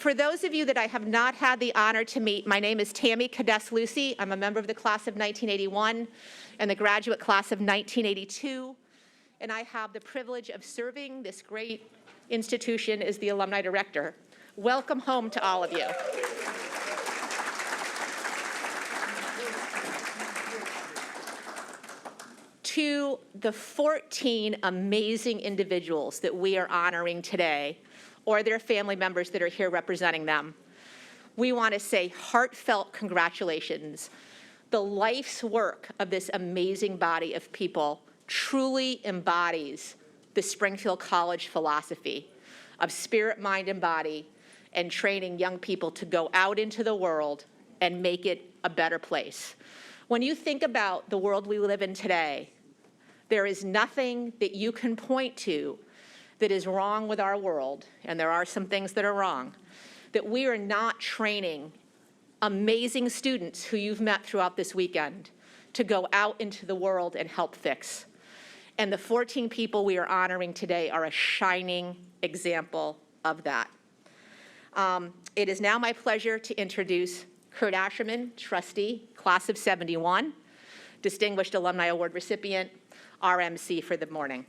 For those of you that I have not had the honor to meet, my name is Tammy Cades-Lucy. I'm a member of the class of 1981 and the graduate class of 1982, and I have the privilege of serving this great institution as the alumni director. Welcome home to all of you. To the 14 amazing individuals that we are honoring today, or their family members that are here representing them, we want to say heartfelt congratulations. The life's work of this amazing body of people truly embodies the Springfield College philosophy of spirit, mind, and body, and training young people to go out into the world and make it a better place. When you think about the world we live in today, there is nothing that you can point to that is wrong with our world, and there are some things that are wrong, that we are not training amazing students who you've met throughout this weekend to go out into the world and help fix. And the 14 people we are honoring today are a shining example of that. It is now my pleasure to introduce Kurt Asherman, trustee, class of 71, Distinguished Alumni Award recipient, RMC for the morning.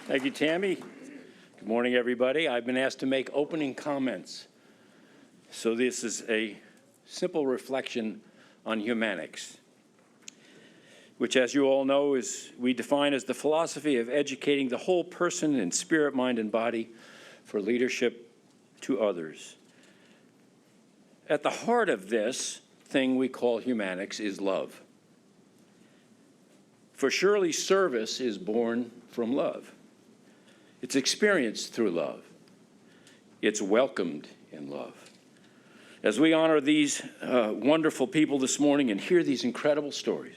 Thank you, Tammy. Good morning, everybody. I've been asked to make opening comments. So this is a simple reflection on Humanics, which, as you all know, we define as the philosophy of educating the whole person in spirit, mind, and body for leadership to others. At the heart of this thing we call Humanics is love. For surely service is born from love. It's experienced through love. It's welcomed in love. As we honor these wonderful people this morning and hear these incredible stories,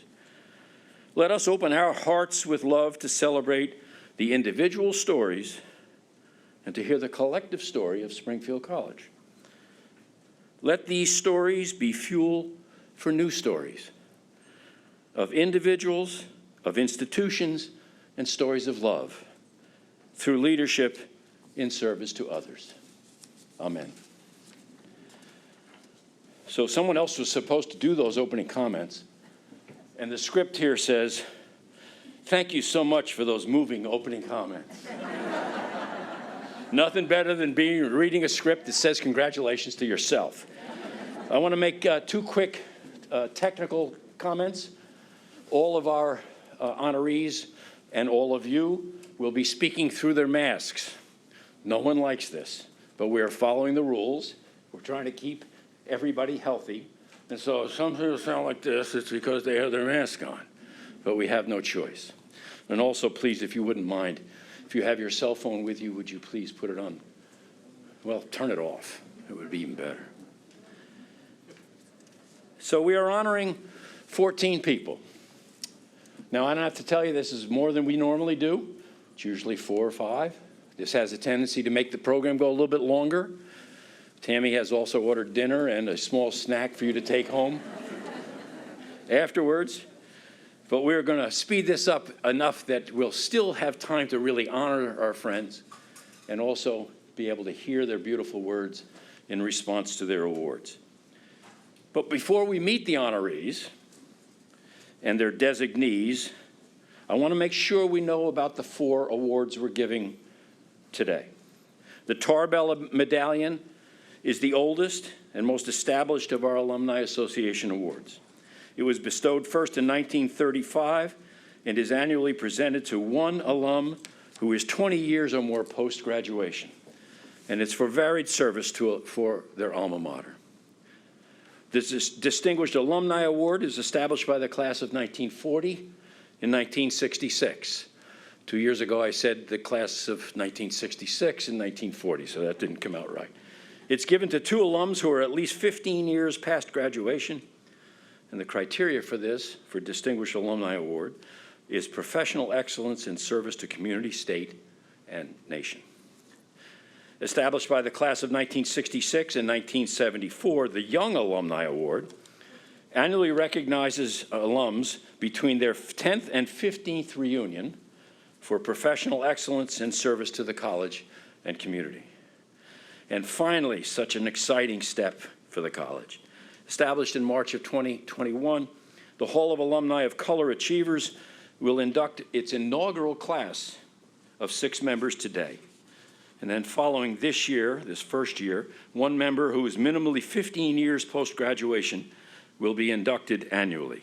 let us open our hearts with love to celebrate the individual stories and to hear the collective story of Springfield College. Let these stories be fuel for new stories of individuals, of institutions, and stories of love through leadership in service to others. Amen. So someone else was supposed to do those opening comments, and the script here says, "Thank you so much for those moving opening comments." Nothing better than reading a script that says congratulations to yourself. I want to make two quick technical comments. All of our honorees and all of you will be speaking through their masks. No one likes this, but we are following the rules. We're trying to keep everybody healthy. And so if some people sound like this, it's because they have their mask on. But we have no choice. And also, please, if you wouldn't mind, if you have your cell phone with you, would you please put it on? Well, turn it off. It would be even better. So we are honoring 14 people. Now, I don't have to tell you this is more than we normally do. It's usually 4 or 5. This has a tendency to make the program go a little bit longer. Tammy has also ordered dinner and a small snack for you to take home afterwards. But we're going to speed this up enough that we'll still have time to really honor our friends and also be able to hear their beautiful words in response to their awards. But before we meet the honorees and their designees, I want to make sure we know about the 4 awards we're giving today. The Tarbell Medallion is the oldest and most established of our Alumni Association awards. It was bestowed first in 1935 and is annually presented to one alum who is 20 years or more post-graduation. And it's for varied service for their alma mater. This Distinguished Alumni Award is established by the class of 1940 and 1966. 2 years ago, I said the class of 1966 and 1940, so that didn't come out right. It's given to 2 alums who are at least 15 years past graduation. And the criteria for this, for Distinguished Alumni Award, is professional excellence in service to community, state, and nation. Established by the class of 1966 and 1974, the Young Alumni Award annually recognizes alums between their 10th and 15th reunion for professional excellence and service to the college and community. And finally, such an exciting step for the college. Established in March of 2021, the Hall of Alumni of Color Achievers will induct its inaugural class of 6 members today. And then following this year, this first year, 1 member who is minimally 15 years post-graduation will be inducted annually.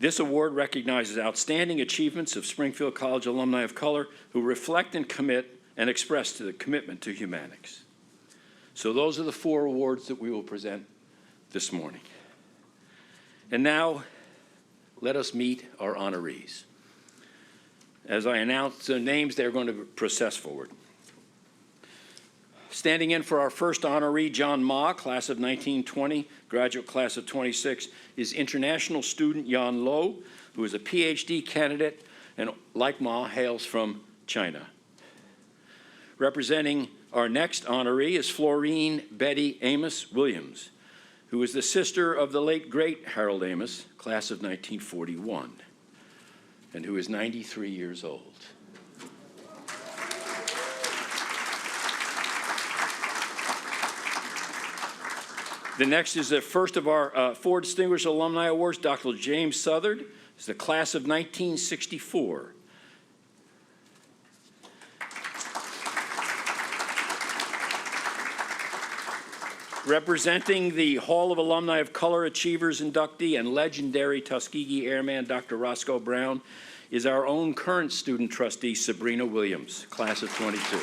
This award recognizes outstanding achievements of Springfield College alumni of color who reflect and commit and express the commitment to Humanics. So those are the 4 awards that we will present this morning. And now, let us meet our honorees. As I announce their names, they're going to process forward. Standing in for our first honoree, John Ma, class of 1920, graduate class of 26, is international student Yan Lo, who is a PhD candidate and, like Ma, hails from China. Representing our next honoree is Florine Betty Amos Williams, who is the sister of the late, great Harold Amos, class of 1941, and who is 93 years old. The next is the first of our 4 Distinguished Alumni Awards. Dr. James Southard is the class of 1964. Representing the Hall of Alumni of Color Achievers inductee and legendary Tuskegee Airman, Dr. Roscoe Brown, is our own current student trustee, Sabrina Williams, class of 22.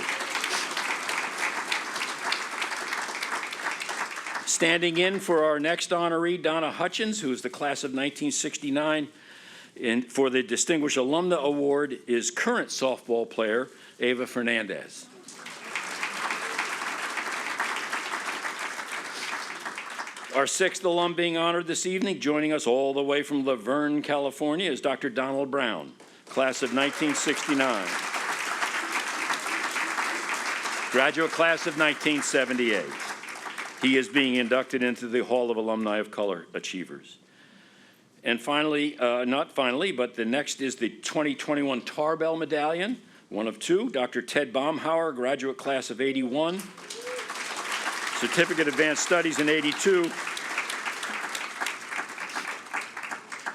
Standing in for our next honoree, Donna Hutchins, who is the class of 1969, and for the Distinguished Alumna Award is current softball player, Ava Fernandez. Our 6th alum being honored this evening, joining us all the way from Laverne, California, is Dr. Donald Brown, class of 1969. Graduate class of 1978. He is being inducted into the Hall of Alumni of Color Achievers. And finally, not finally, but the next is the 2021 Tarbell Medallion, one of 2, Dr. Ted Baumhauer, graduate class of 81, Certificate of Advanced Studies in 82.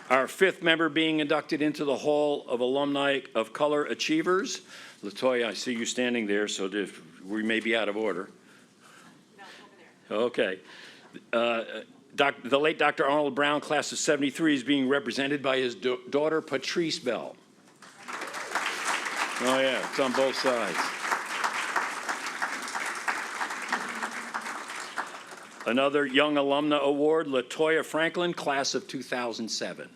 Our 5th member being inducted into the Hall of Alumni of Color Achievers. Latoya, I see you standing there, so we may be out of order. Okay. The late Dr. Arnold Brown, class of 73, is being represented by his daughter, Patrice Bell. Oh, yeah, it's on both sides. Another Young Alumna Award, Latoya Franklin, class of 2007.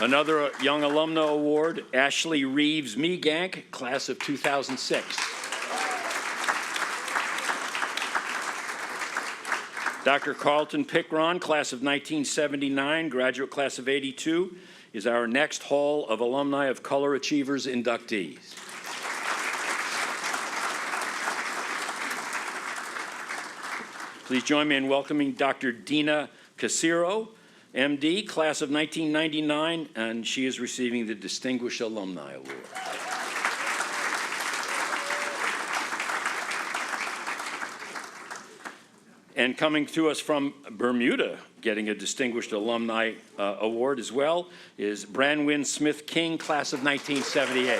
Another Young Alumna Award, Ashley Reeves Meegank, class of 2006. Dr. Carlton Pickron, class of 1979, graduate class of 82, is our next Hall of Alumni of Color Achievers inductees. Please join me in welcoming Dr. Dina Casiro, MD, class of 1999, and she is receiving the Distinguished Alumni Award. And coming to us from Bermuda, getting a Distinguished Alumni Award as well, is Branwyn Smith King, class of 1978.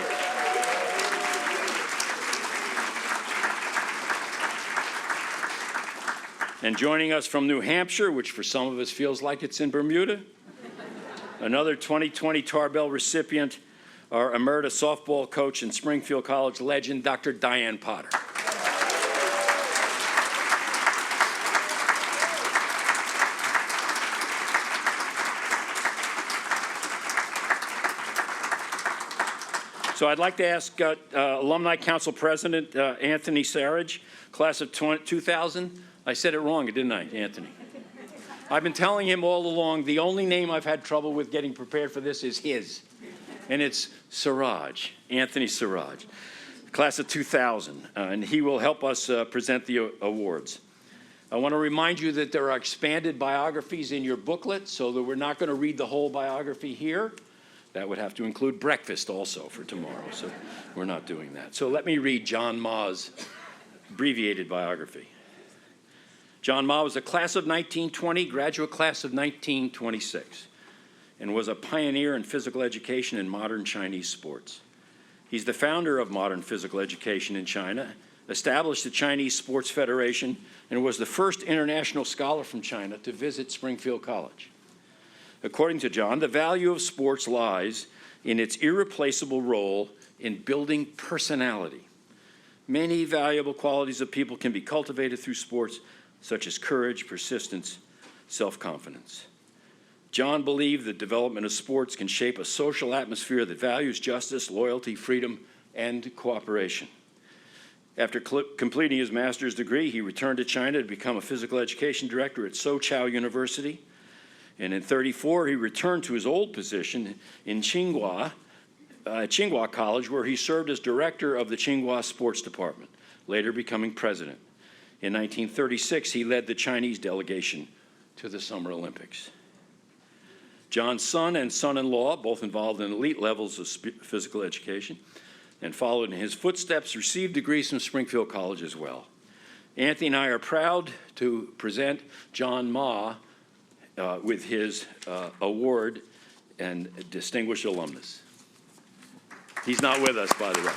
And joining us from New Hampshire, which for some of us feels like it's in Bermuda, another 2020 Tarbell recipient, our emeritus softball coach and Springfield College legend, Dr. Diane Potter. So I'd like to ask Alumni Council President Anthony Sarich, class of 2000. I said it wrong, didn't I, Anthony? I've been telling him all along, the only name I've had trouble with getting prepared for this is his, and it's Siraj, Anthony Siraj, class of 2000, and he will help us present the awards. I want to remind you that there are expanded biographies in your booklet, so that we're not going to read the whole biography here. That would have to include breakfast also for tomorrow, so we're not doing that. So let me read John Ma's abbreviated biography. John Ma was a class of 1920, graduate class of 1926, and was a pioneer in physical education and modern Chinese sports. He's the founder of modern physical education in China, established the Chinese Sports Federation, and was the first international scholar from China to visit Springfield College. According to John, the value of sports lies in its irreplaceable role in building personality. Many valuable qualities of people can be cultivated through sports, such as courage, persistence, self-confidence. John believed the development of sports can shape a social atmosphere that values justice, loyalty, freedom, and cooperation. After completing his master's degree, he returned to China to become a physical education director at Soochow University. And in 1934, he returned to his old position in Tsinghua College, where he served as director of the Tsinghua Sports Department, later becoming president. In 1936, he led the Chinese delegation to the Summer Olympics. John's son and son-in-law, both involved in elite levels of physical education, and followed in his footsteps, received degrees from Springfield College as well. Anthony and I are proud to present John Ma with his award and distinguished alumnus. He's not with us, by the way.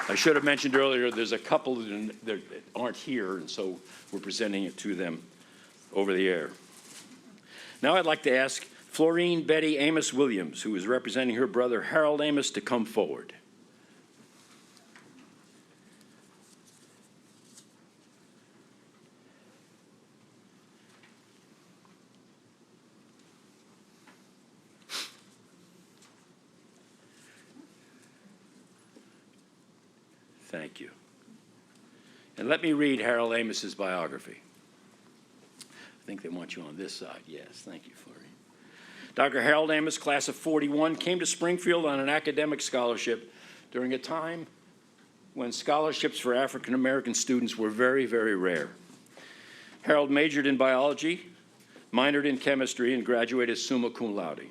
I should have mentioned earlier, there's a couple that aren't here, and so we're presenting it to them over the air. Now I'd like to ask Florine Betty Amos Williams, who is representing her brother Harold Amos, to come forward. Thank you. And let me read Harold Amos's biography. I think they want you on this side. Yes, thank you, Florine. Dr. Harold Amos, class of 41, came to Springfield on an academic scholarship during a time when scholarships for African American students were very, very rare. Harold majored in biology, minored in chemistry, and graduated summa cum laude.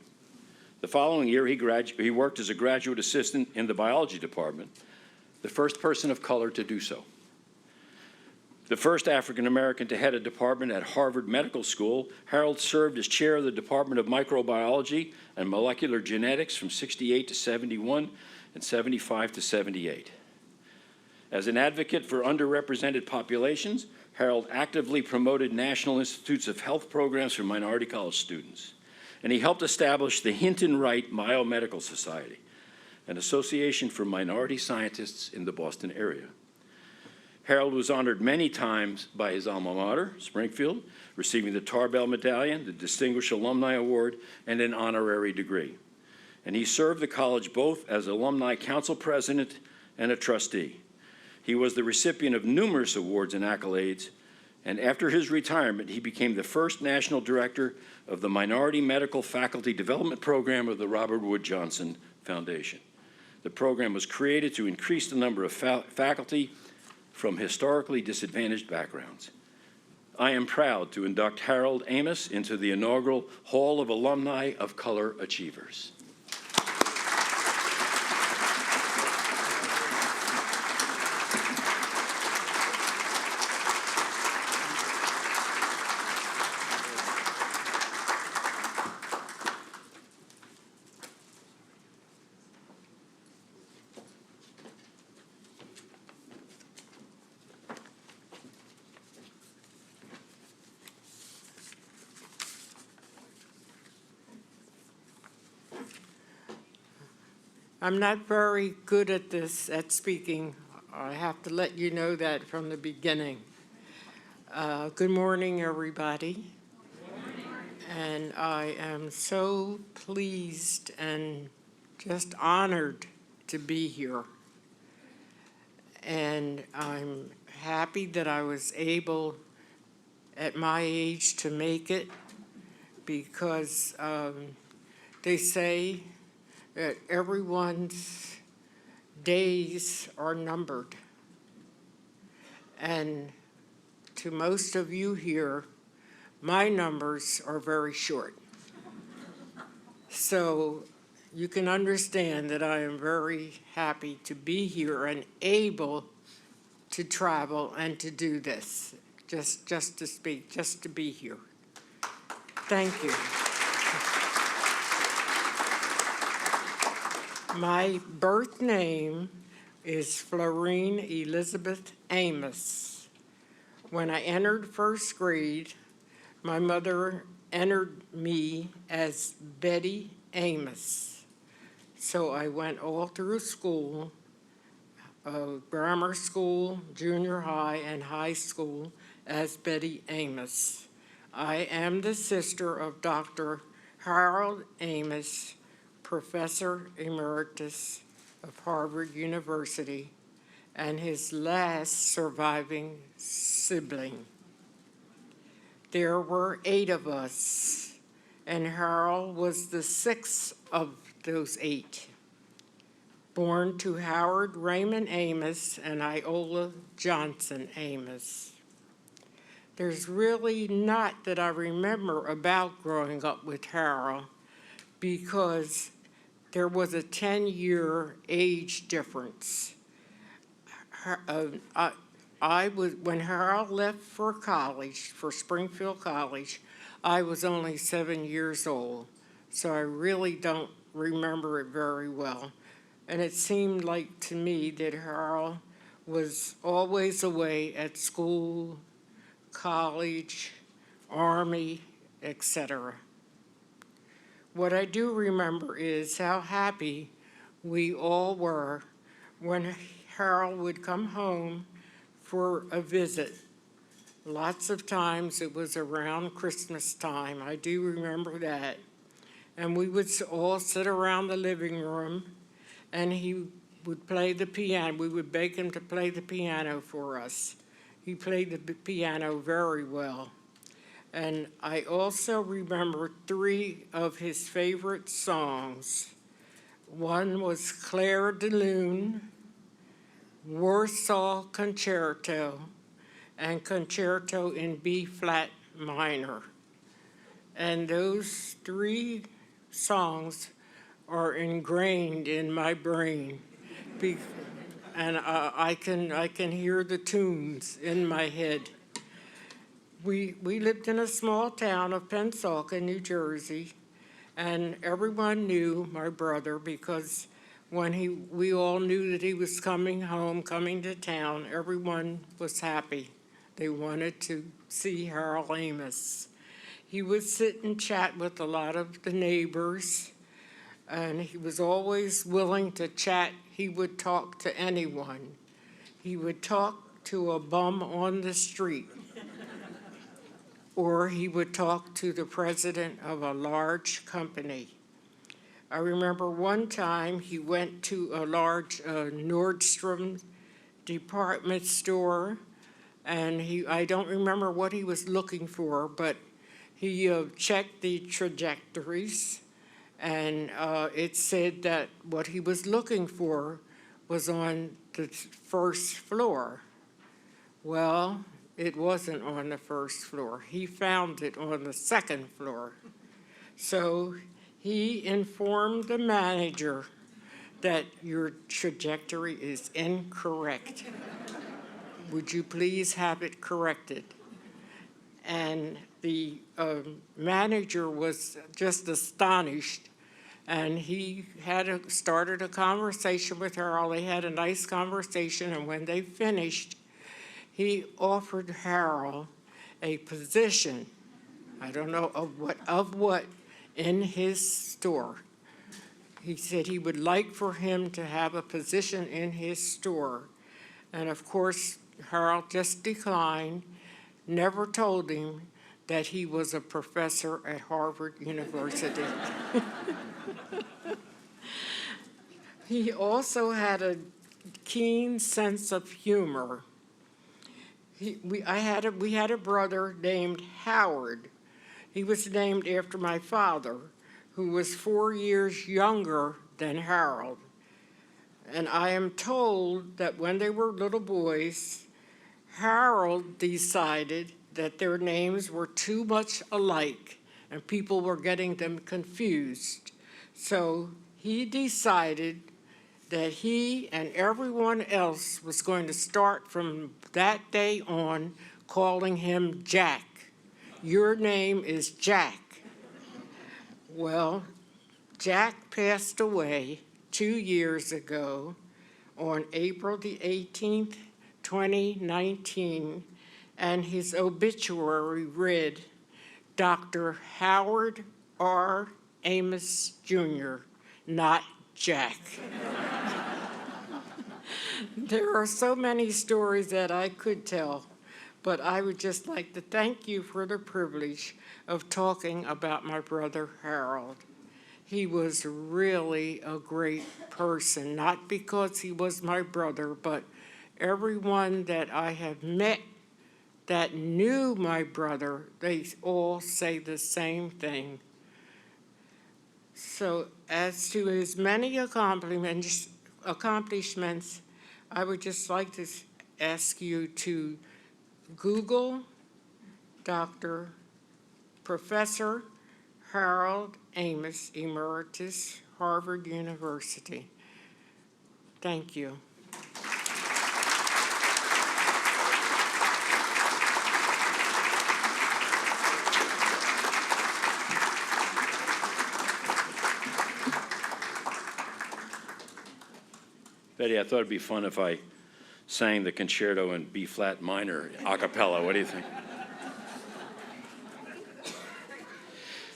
The following year, he worked as a graduate assistant in the biology department, the first person of color to do so. The first African American to head a department at Harvard Medical School, Harold served as chair of the Department of Microbiology and Molecular Genetics from 68 to 71 and 75 to 78. As an advocate for underrepresented populations, Harold actively promoted National Institutes of Health programs for minority college students. And he helped establish the Hinton Wright Biomedical Society, an association for minority scientists in the Boston area. Harold was honored many times by his alma mater, Springfield, receiving the Tarbell Medallion, the Distinguished Alumni Award, and an honorary degree. And he served the college both as Alumni Council President and a trustee. He was the recipient of numerous awards and accolades, and after his retirement, he became the first national director of the Minority Medical Faculty Development Program of the Robert Wood Johnson Foundation. The program was created to increase the number of faculty from historically disadvantaged backgrounds. I am proud to induct Harold Amos into the inaugural Hall of Alumni of Color Achievers. I'm not very good at this, at speaking. I have to let you know that from the beginning. Good morning, everybody. Good morning. And I am so pleased and just honored to be here. And I'm happy that I was able, at my age, to make it, because they say that everyone's days are numbered. And to most of you here, my numbers are very short. So you can understand that I am very happy to be here and able to travel and to do this, just to speak, just to be here. Thank you. My birth name is Florine Elizabeth Amos. When I entered first grade, my mother entered me as Betty Amos. So I went all through school, grammar school, junior high, and high school as Betty Amos. I am the sister of Dr. Harold Amos, Professor Emeritus of Harvard University, and his last surviving sibling. There were 8 of us, and Harold was the 6th of those 8. Born to Howard Raymond Amos and Iola Johnson Amos. There's really not that I remember about growing up with Harold, because there was a 10-year age difference. When Harold left for college, for Springfield College, I was only 7 years old, so I really don't remember it very well. And it seemed like to me that Harold was always away at school, college, Army, etc. What I do remember is how happy we all were when Harold would come home for a visit. Lots of times it was around Christmas time. I do remember that. And we would all sit around the living room, and he would play the piano. We would beg him to play the piano for us. He played the piano very well. And I also remember 3 of his favorite songs. One was Claire de Lune, Warsaw Concerto, and Concerto in B-flat minor. And those 3 songs are ingrained in my brain. And I can hear the tunes in my head. We lived in a small town of Pensacola, New Jersey, and everyone knew my brother because when we all knew that he was coming home, coming to town, everyone was happy. They wanted to see Harold Amos. He would sit and chat with a lot of the neighbors, and he was always willing to chat. He would talk to anyone. He would talk to a bum on the street, or he would talk to the president of a large company. I remember one time he went to a large Nordstrom department store, and I don't remember what he was looking for, but he checked the trajectories, and it said that what he was looking for was on the first floor. Well, it wasn't on the first floor. He found it on the second floor. So he informed the manager that your trajectory is incorrect. Would you please have it corrected? And the manager was just astonished, and he started a conversation with Harold. They had a nice conversation, and when they finished, he offered Harold a position, I don't know of what, in his store. He said he would like for him to have a position in his store. And of course, Harold just declined, never told him that he was a professor at Harvard University. He also had a keen sense of humor. We had a brother named Howard. He was named after my father, who was 4 years younger than Harold. And I am told that when they were little boys, Harold decided that their names were too much alike and people were getting them confused. So he decided that he and everyone else was going to start from that day on calling him Jack. Your name is Jack. Well, Jack passed away 2 years ago on April the 18th, 2019, and his obituary read, Dr. Howard R. Amos Jr., not Jack. There are so many stories that I could tell, but I would just like to thank you for the privilege of talking about my brother Harold. He was really a great person, not because he was my brother, but everyone that I have met that knew my brother, they all say the same thing. So as to his many accomplishments, I would just like to ask you to Google Dr. Professor Harold Amos, Emeritus, Harvard University. Thank you. Betty, I thought it'd be fun if I sang the concerto in B-flat minor a cappella. What do you think?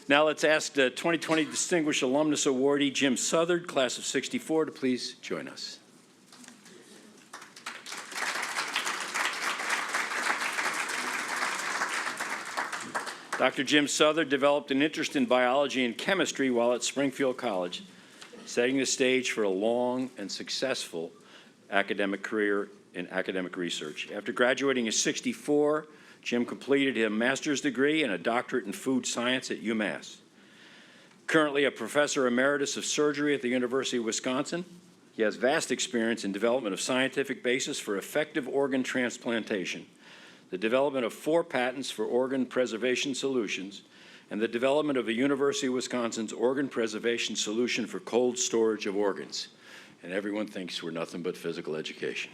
Now let's ask the 2020 Distinguished Alumnus Awardee, Jim Southard, class of '64, to please join us. Dr. Jim Southard developed an interest in biology and chemistry while at Springfield College, setting the stage for a long and successful academic career in academic research. After graduating in '64, Jim completed a master's degree and a doctorate in food science at UMass. Currently a professor emeritus of surgery at the University of Wisconsin, he has vast experience in development of scientific basis for effective organ transplantation, the development of 4 patents for organ preservation solutions, and the development of a University of Wisconsin's organ preservation solution for cold storage of organs. And everyone thinks we're nothing but physical education.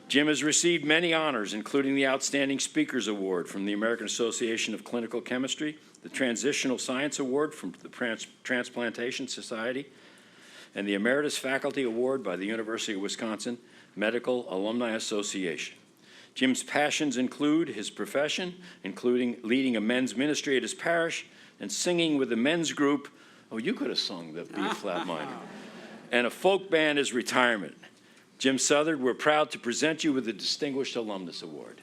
Jim has received many honors, including the Outstanding Speakers Award from the American Association of Clinical Chemistry, the Transitional Science Award from the Transplantation Society, and the Emeritus Faculty Award by the University of Wisconsin Medical Alumni Association. Jim's passions include his profession, including leading a men's ministry at his parish and singing with the men's group. Oh, you could have sung the B-flat minor. And a folk band as retirement. Jim Southard, we're proud to present you with the Distinguished Alumnus Award.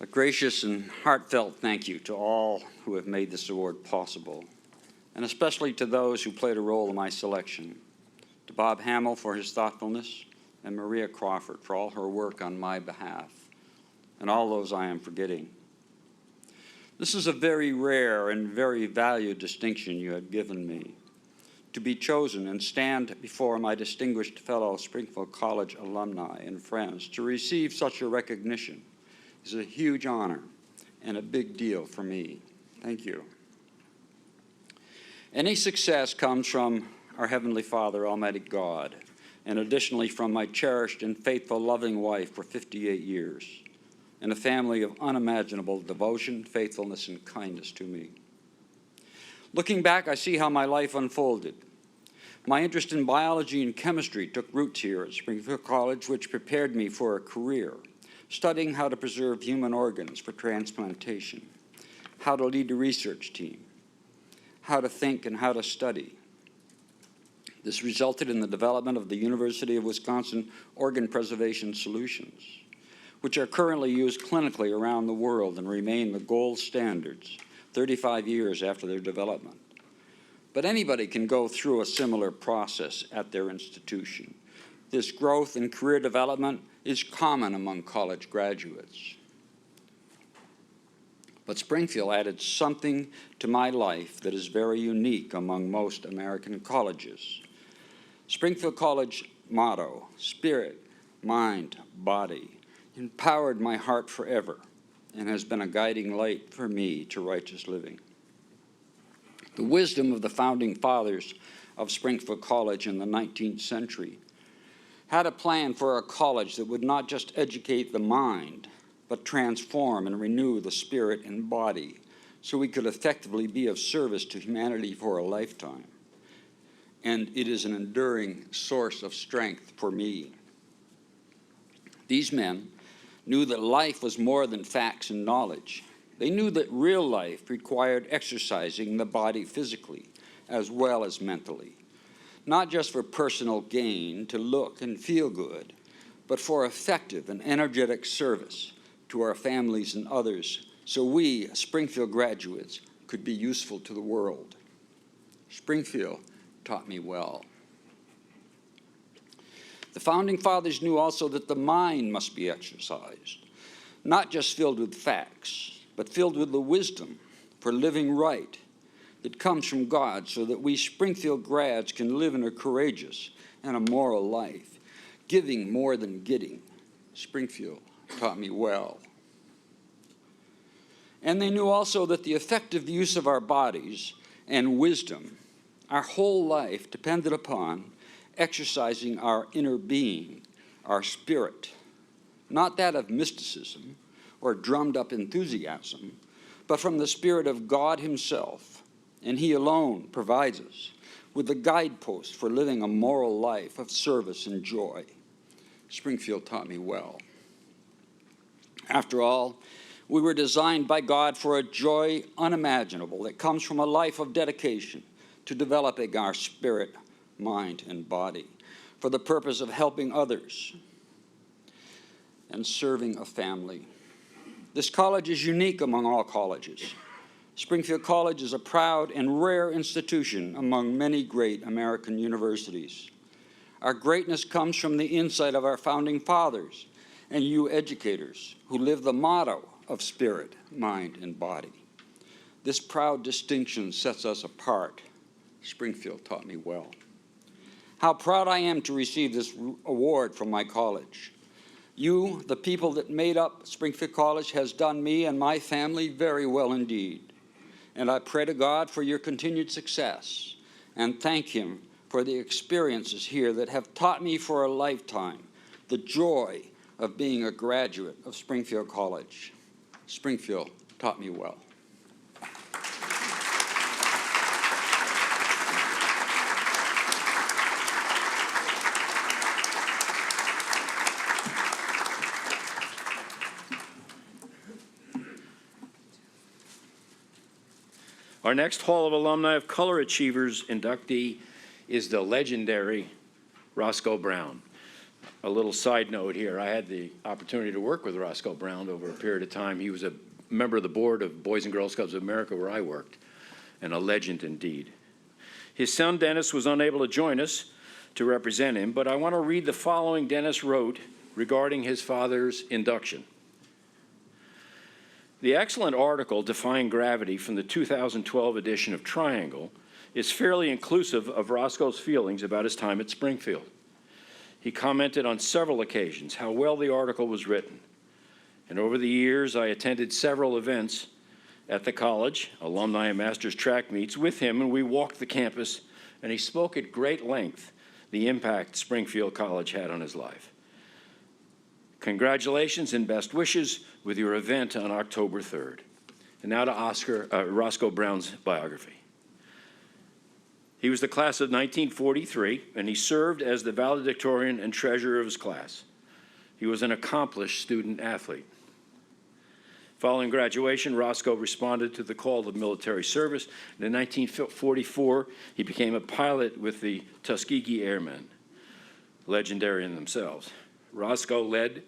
A gracious and heartfelt thank you to all who have made this award possible, and especially to those who played a role in my selection, to Bob Hamill for his thoughtfulness, and Maria Crawford for all her work on my behalf, and all those I am forgetting. This is a very rare and very valued distinction you have given me. To be chosen and stand before my distinguished fellow Springfield College alumni and friends to receive such a recognition is a huge honor and a big deal for me. Thank you. Any success comes from our Heavenly Father, Almighty God, and additionally from my cherished and faithful, loving wife for 58 years, and a family of unimaginable devotion, faithfulness, and kindness to me. Looking back, I see how my life unfolded. My interest in biology and chemistry took roots here at Springfield College, which prepared me for a career studying how to preserve human organs for transplantation, how to lead a research team, how to think and how to study. This resulted in the development of the University of Wisconsin Organ Preservation Solutions. which are currently used clinically around the world and remain the gold standards 35 years after their development. But anybody can go through a similar process at their institution. This growth and career development is common among college graduates. But Springfield added something to my life that is very unique among most American colleges. Springfield College motto, spirit, mind, body, empowered my heart forever and has been a guiding light for me to righteous living. The wisdom of the founding fathers of Springfield College in the 19th century had a plan for a college that would not just educate the mind, but transform and renew the spirit and body so we could effectively be of service to humanity for a lifetime. And it is an enduring source of strength for me. These men knew that life was more than facts and knowledge. They knew that real life required exercising the body physically as well as mentally, not just for personal gain to look and feel good, but for effective and energetic service to our families and others, so we, Springfield graduates, could be useful to the world. Springfield taught me well. The founding fathers knew also that the mind must be exercised, not just filled with facts, but filled with the wisdom for living right that comes from God, so that we Springfield grads can live in a courageous and a moral life, giving more than getting. Springfield taught me well. And they knew also that the effective use of our bodies and wisdom, our whole life depended upon exercising our inner being, our spirit, not that of mysticism or drummed up enthusiasm, but from the Spirit of God Himself. And He alone provides us with the guidepost for living a moral life of service and joy. Springfield taught me well. After all, we were designed by God for a joy unimaginable that comes from a life of dedication to developing our spirit, mind, and body for the purpose of helping others and serving a family. This college is unique among all colleges. Springfield College is a proud and rare institution among many great American universities. Our greatness comes from the insight of our founding fathers and you educators who live the motto of spirit, mind, and body. This proud distinction sets us apart. Springfield taught me well. How proud I am to receive this award from my college. You, the people that made up Springfield College, has done me and my family very well indeed. And I pray to God for your continued success and thank Him for the experiences here that have taught me for a lifetime the joy of being a graduate of Springfield College. Springfield taught me well. Our next Hall of Alumni of Color Achievers inductee is the legendary Roscoe Brown. A little side note here, I had the opportunity to work with Roscoe Brown over a period of time. He was a member of the board of Boys and Girls Clubs of America where I worked, and a legend indeed. His son Dennis was unable to join us to represent him, but I want to read the following Dennis wrote regarding his father's induction. The excellent article, Defying Gravity, from the 2012 edition of Triangle, is fairly inclusive of Roscoe's feelings about his time at Springfield. He commented on several occasions how well the article was written. And over the years, I attended several events at the college, alumni and masters track meets with him, and we walked the campus, and he spoke at great length the impact Springfield College had on his life. Congratulations and best wishes with your event on October 3rd. And now to Roscoe Brown's biography. He was the class of 1943, and he served as the valedictorian and treasurer of his class. He was an accomplished student athlete. Following graduation, Roscoe responded to the call of military service, and in 1944, he became a pilot with the Tuskegee Airmen, legendary in themselves. Roscoe led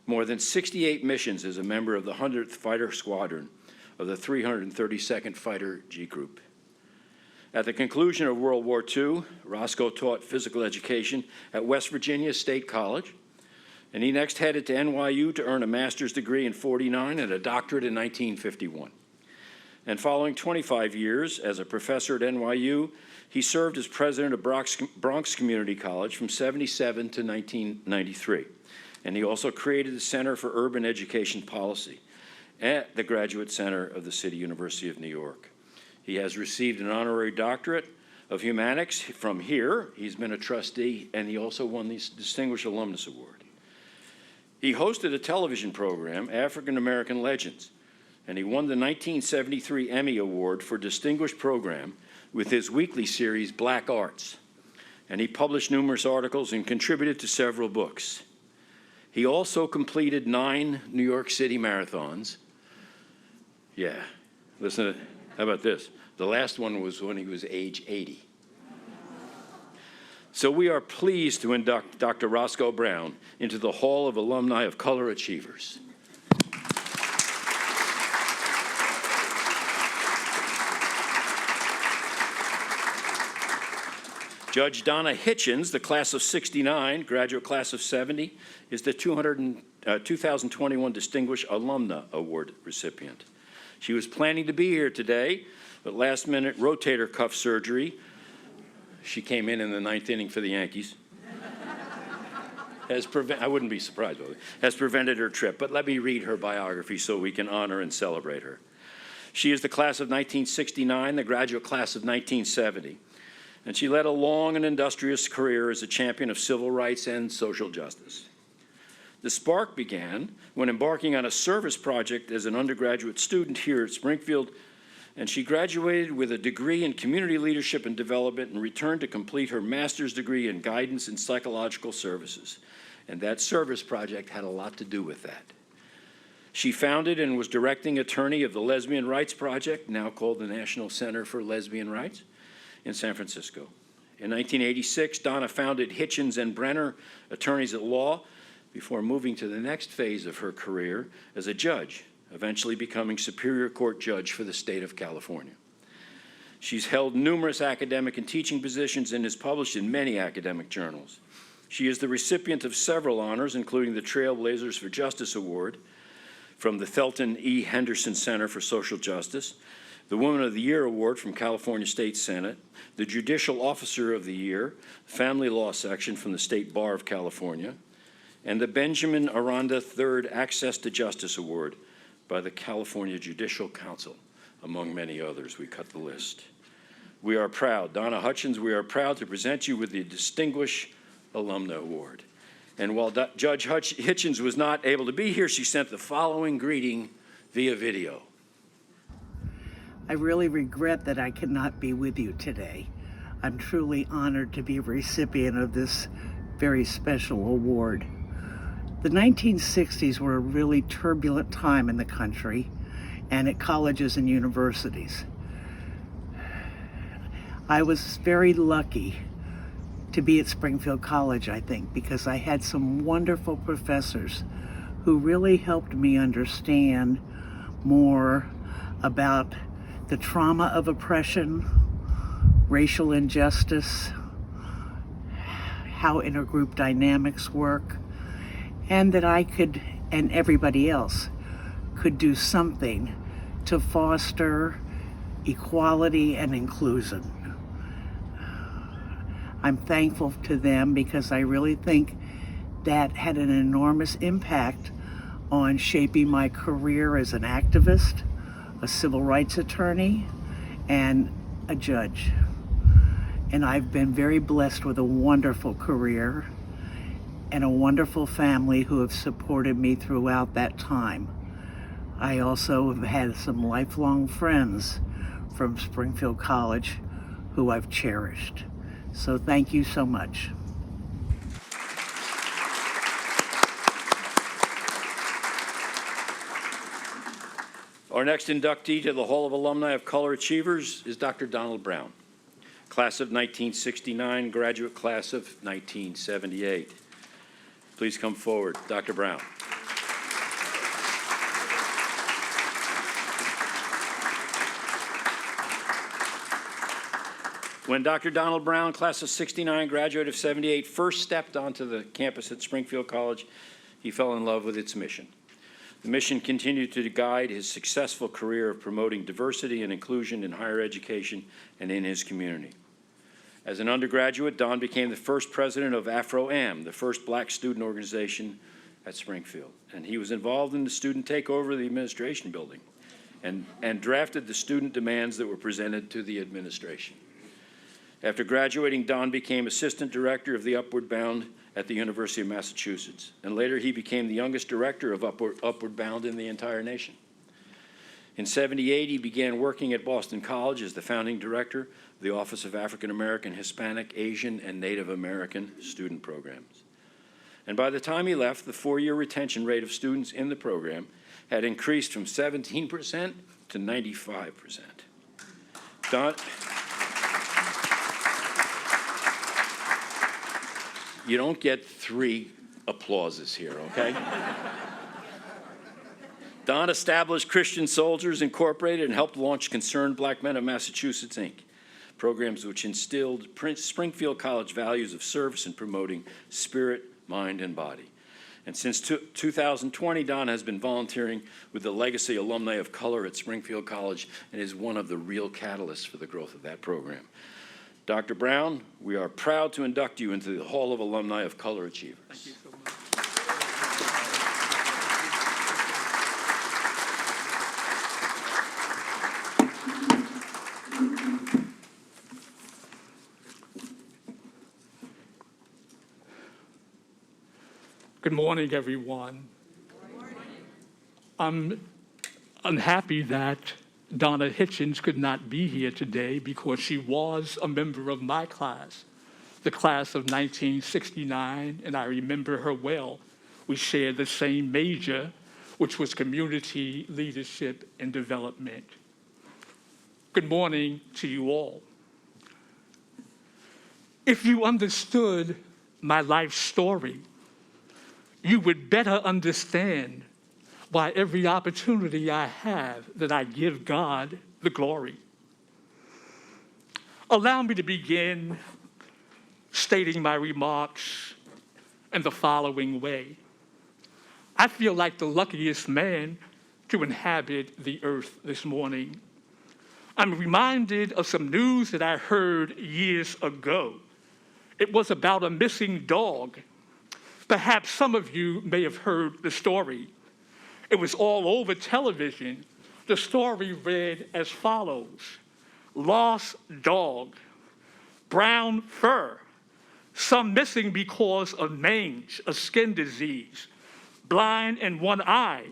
more than 68 missions as a member of the 100th Fighter Squadron of the 332nd Fighter G Group. At the conclusion of World War II, Roscoe taught physical education at West Virginia State College, and he next headed to NYU to earn a master's degree in '49 and a doctorate in 1951. And following 25 years as a professor at NYU, he served as president of Bronx Community College from '77 to 1993. And he also created the Center for Urban Education Policy at the Graduate Center of the City University of New York. He has received an honorary doctorate of Humanics from here. He's been a trustee, and he also won the Distinguished Alumnus Award. He hosted a television program, African American Legends, and he won the 1973 Emmy Award for Distinguished Program with his weekly series, Black Arts. And he published numerous articles and contributed to several books. He also completed 9 New York City marathons. Yeah, listen, how about this? The last one was when he was age 80. So we are pleased to induct Dr. Roscoe Brown into the Hall of Alumni of Color Achievers. Judge Donna Hitchens, the class of '69, graduate class of '70, is the 2021 Distinguished Alumna Award recipient. She was planning to be here today, but last-minute rotator cuff surgery, she came in the 9th inning for the Yankees, I wouldn't be surprised, has prevented her trip. But let me read her biography so we can honor and celebrate her. She is the class of 1969, the graduate class of 1970. And she led a long and industrious career as a champion of civil rights and social justice. The spark began when embarking on a service project as an undergraduate student here at Springfield, and she graduated with a degree in community leadership and development and returned to complete her master's degree in guidance and psychological services. And that service project had a lot to do with that. She founded and was directing attorney of the Lesbian Rights Project, now called the National Center for Lesbian Rights, in San Francisco. In 1986, Donna founded Hitchens and Brenner Attorneys at Law before moving to the next phase of her career as a judge, eventually becoming Superior Court judge for the state of California. She's held numerous academic and teaching positions and is published in many academic journals. She is the recipient of several honors, including the Trailblazers for Justice Award from the Thelton E. Henderson Center for Social Justice, the Woman of the Year Award from California State Senate, the Judicial Officer of the Year, Family Law Section from the State Bar of California, and the Benjamin Aranda III Access to Justice Award by the California Judicial Council, among many others. We cut the list. We are proud, Donna Hutchins, we are proud to present you with the Distinguished Alumna Award. And while Judge Hitchens was not able to be here, she sent the following greeting via video. I really regret that I cannot be with you today. I'm truly honored to be a recipient of this very special award. The 1960s were a really turbulent time in the country and at colleges and universities. I was very lucky to be at Springfield College, I think, because I had some wonderful professors who really helped me understand more about the trauma of oppression, racial injustice, how intergroup dynamics work, and that I could, and everybody else, could do something to foster equality and inclusion. I'm thankful to them because I really think that had an enormous impact on shaping my career as an activist, a civil rights attorney, and a judge. And I've been very blessed with a wonderful career and a wonderful family who have supported me throughout that time. I also have had some lifelong friends from Springfield College who I've cherished. So thank you so much. Our next inductee to the Hall of Alumni of Color Achievers is Dr. Donald Brown, class of 1969, graduate class of 1978. Please come forward, Dr. Brown. When Dr. Donald Brown, class of '69, graduate of '78, first stepped onto the campus at Springfield College, he fell in love with its mission. The mission continued to guide his successful career of promoting diversity and inclusion in higher education and in his community. As an undergraduate, Don became the first president of Afro-Am, the first black student organization at Springfield. And he was involved in the student takeover of the administration building and drafted the student demands that were presented to the administration. After graduating, Don became assistant director of the Upward Bound at the University of Massachusetts, and later he became the youngest director of Upward Bound in the entire nation. In '78, he began working at Boston College as the founding director of the Office of African American, Hispanic, Asian, and Native American Student Programs. And by the time he left, the four-year retention rate of students in the program had increased from 17% to 95%. Don, you don't get 3 applauses here, okay? Don established Christian Soldiers Incorporated and helped launch Concerned Black Men of Massachusetts, Inc., programs which instilled Springfield College values of service and promoting spirit, mind, and body. And since 2020, Don has been volunteering with the Legacy Alumni of Color at Springfield College and is one of the real catalysts for the growth of that program. Dr. Brown, we are proud to induct you into the Hall of Alumni of Color Achievers. Thank you so much. Good morning, everyone. I'm unhappy that Donna Hitchens could not be here today because she was a member of my class, the class of 1969, and I remember her well. We shared the same major, which was community leadership and development. Good morning to you all. If you understood my life story, you would better understand why every opportunity I have that I give God the glory. Allow me to begin stating my remarks in the following way. I feel like the luckiest man to inhabit the earth this morning. I'm reminded of some news that I heard years ago. It was about a missing dog. Perhaps some of you may have heard the story. It was all over television. The story read as follows: lost dog, brown fur, some missing because of mange, a skin disease, blind in one eye,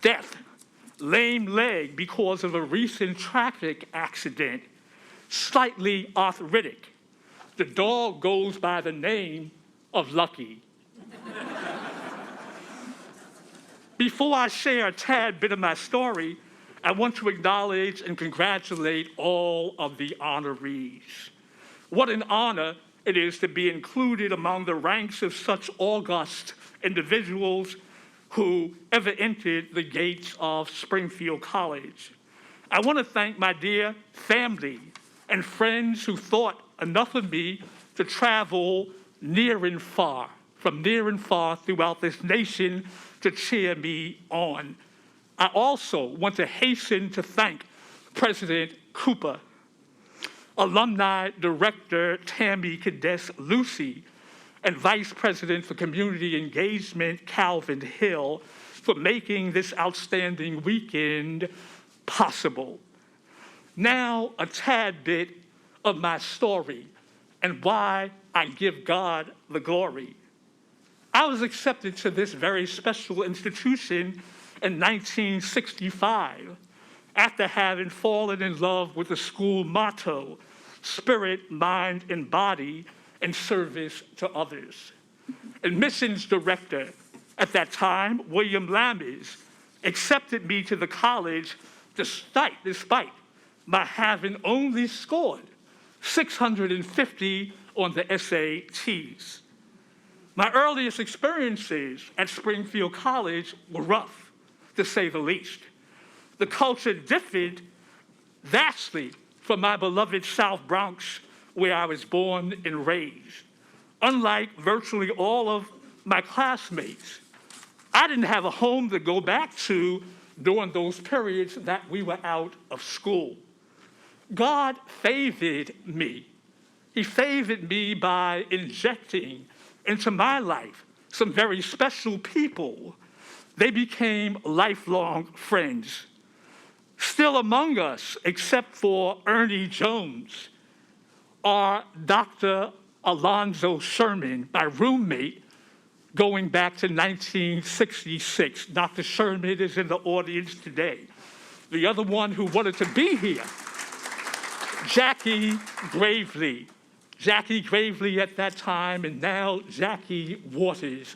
deaf, lame leg because of a recent traffic accident, slightly arthritic. The dog goes by the name of Lucky. Before I share a tad bit of my story, I want to acknowledge and congratulate all of the honorees. What an honor it is to be included among the ranks of such august individuals who ever entered the gates of Springfield College. I want to thank my dear family and friends who thought enough of me to travel near and far, from near and far throughout this nation to cheer me on. I also want to hasten to thank President Cooper, Alumni Director Tammy Cadet Lucy, and Vice President for Community Engagement Calvin Hill for making this outstanding weekend possible. Now, a tad bit of my story and why I give God the glory. I was accepted to this very special institution in 1965 after having fallen in love with the school motto, spirit, mind, and body, in service to others. Admissions director at that time, William Lammers, accepted me to the college despite my having only scored 650 on the SATs. My earliest experiences at Springfield College were rough, to say the least. The culture differed vastly from my beloved South Bronx where I was born and raised. Unlike virtually all of my classmates, I didn't have a home to go back to during those periods that we were out of school. God favored me. He favored me by injecting into my life some very special people. They became lifelong friends. Still among us, except for Ernie Jones, are Dr. Alonzo Sherman, my roommate, going back to 1966. Dr. Sherman is in the audience today. The other one who wanted to be here, Jackie Gravely. Jackie Gravely at that time, and now Jackie Waters.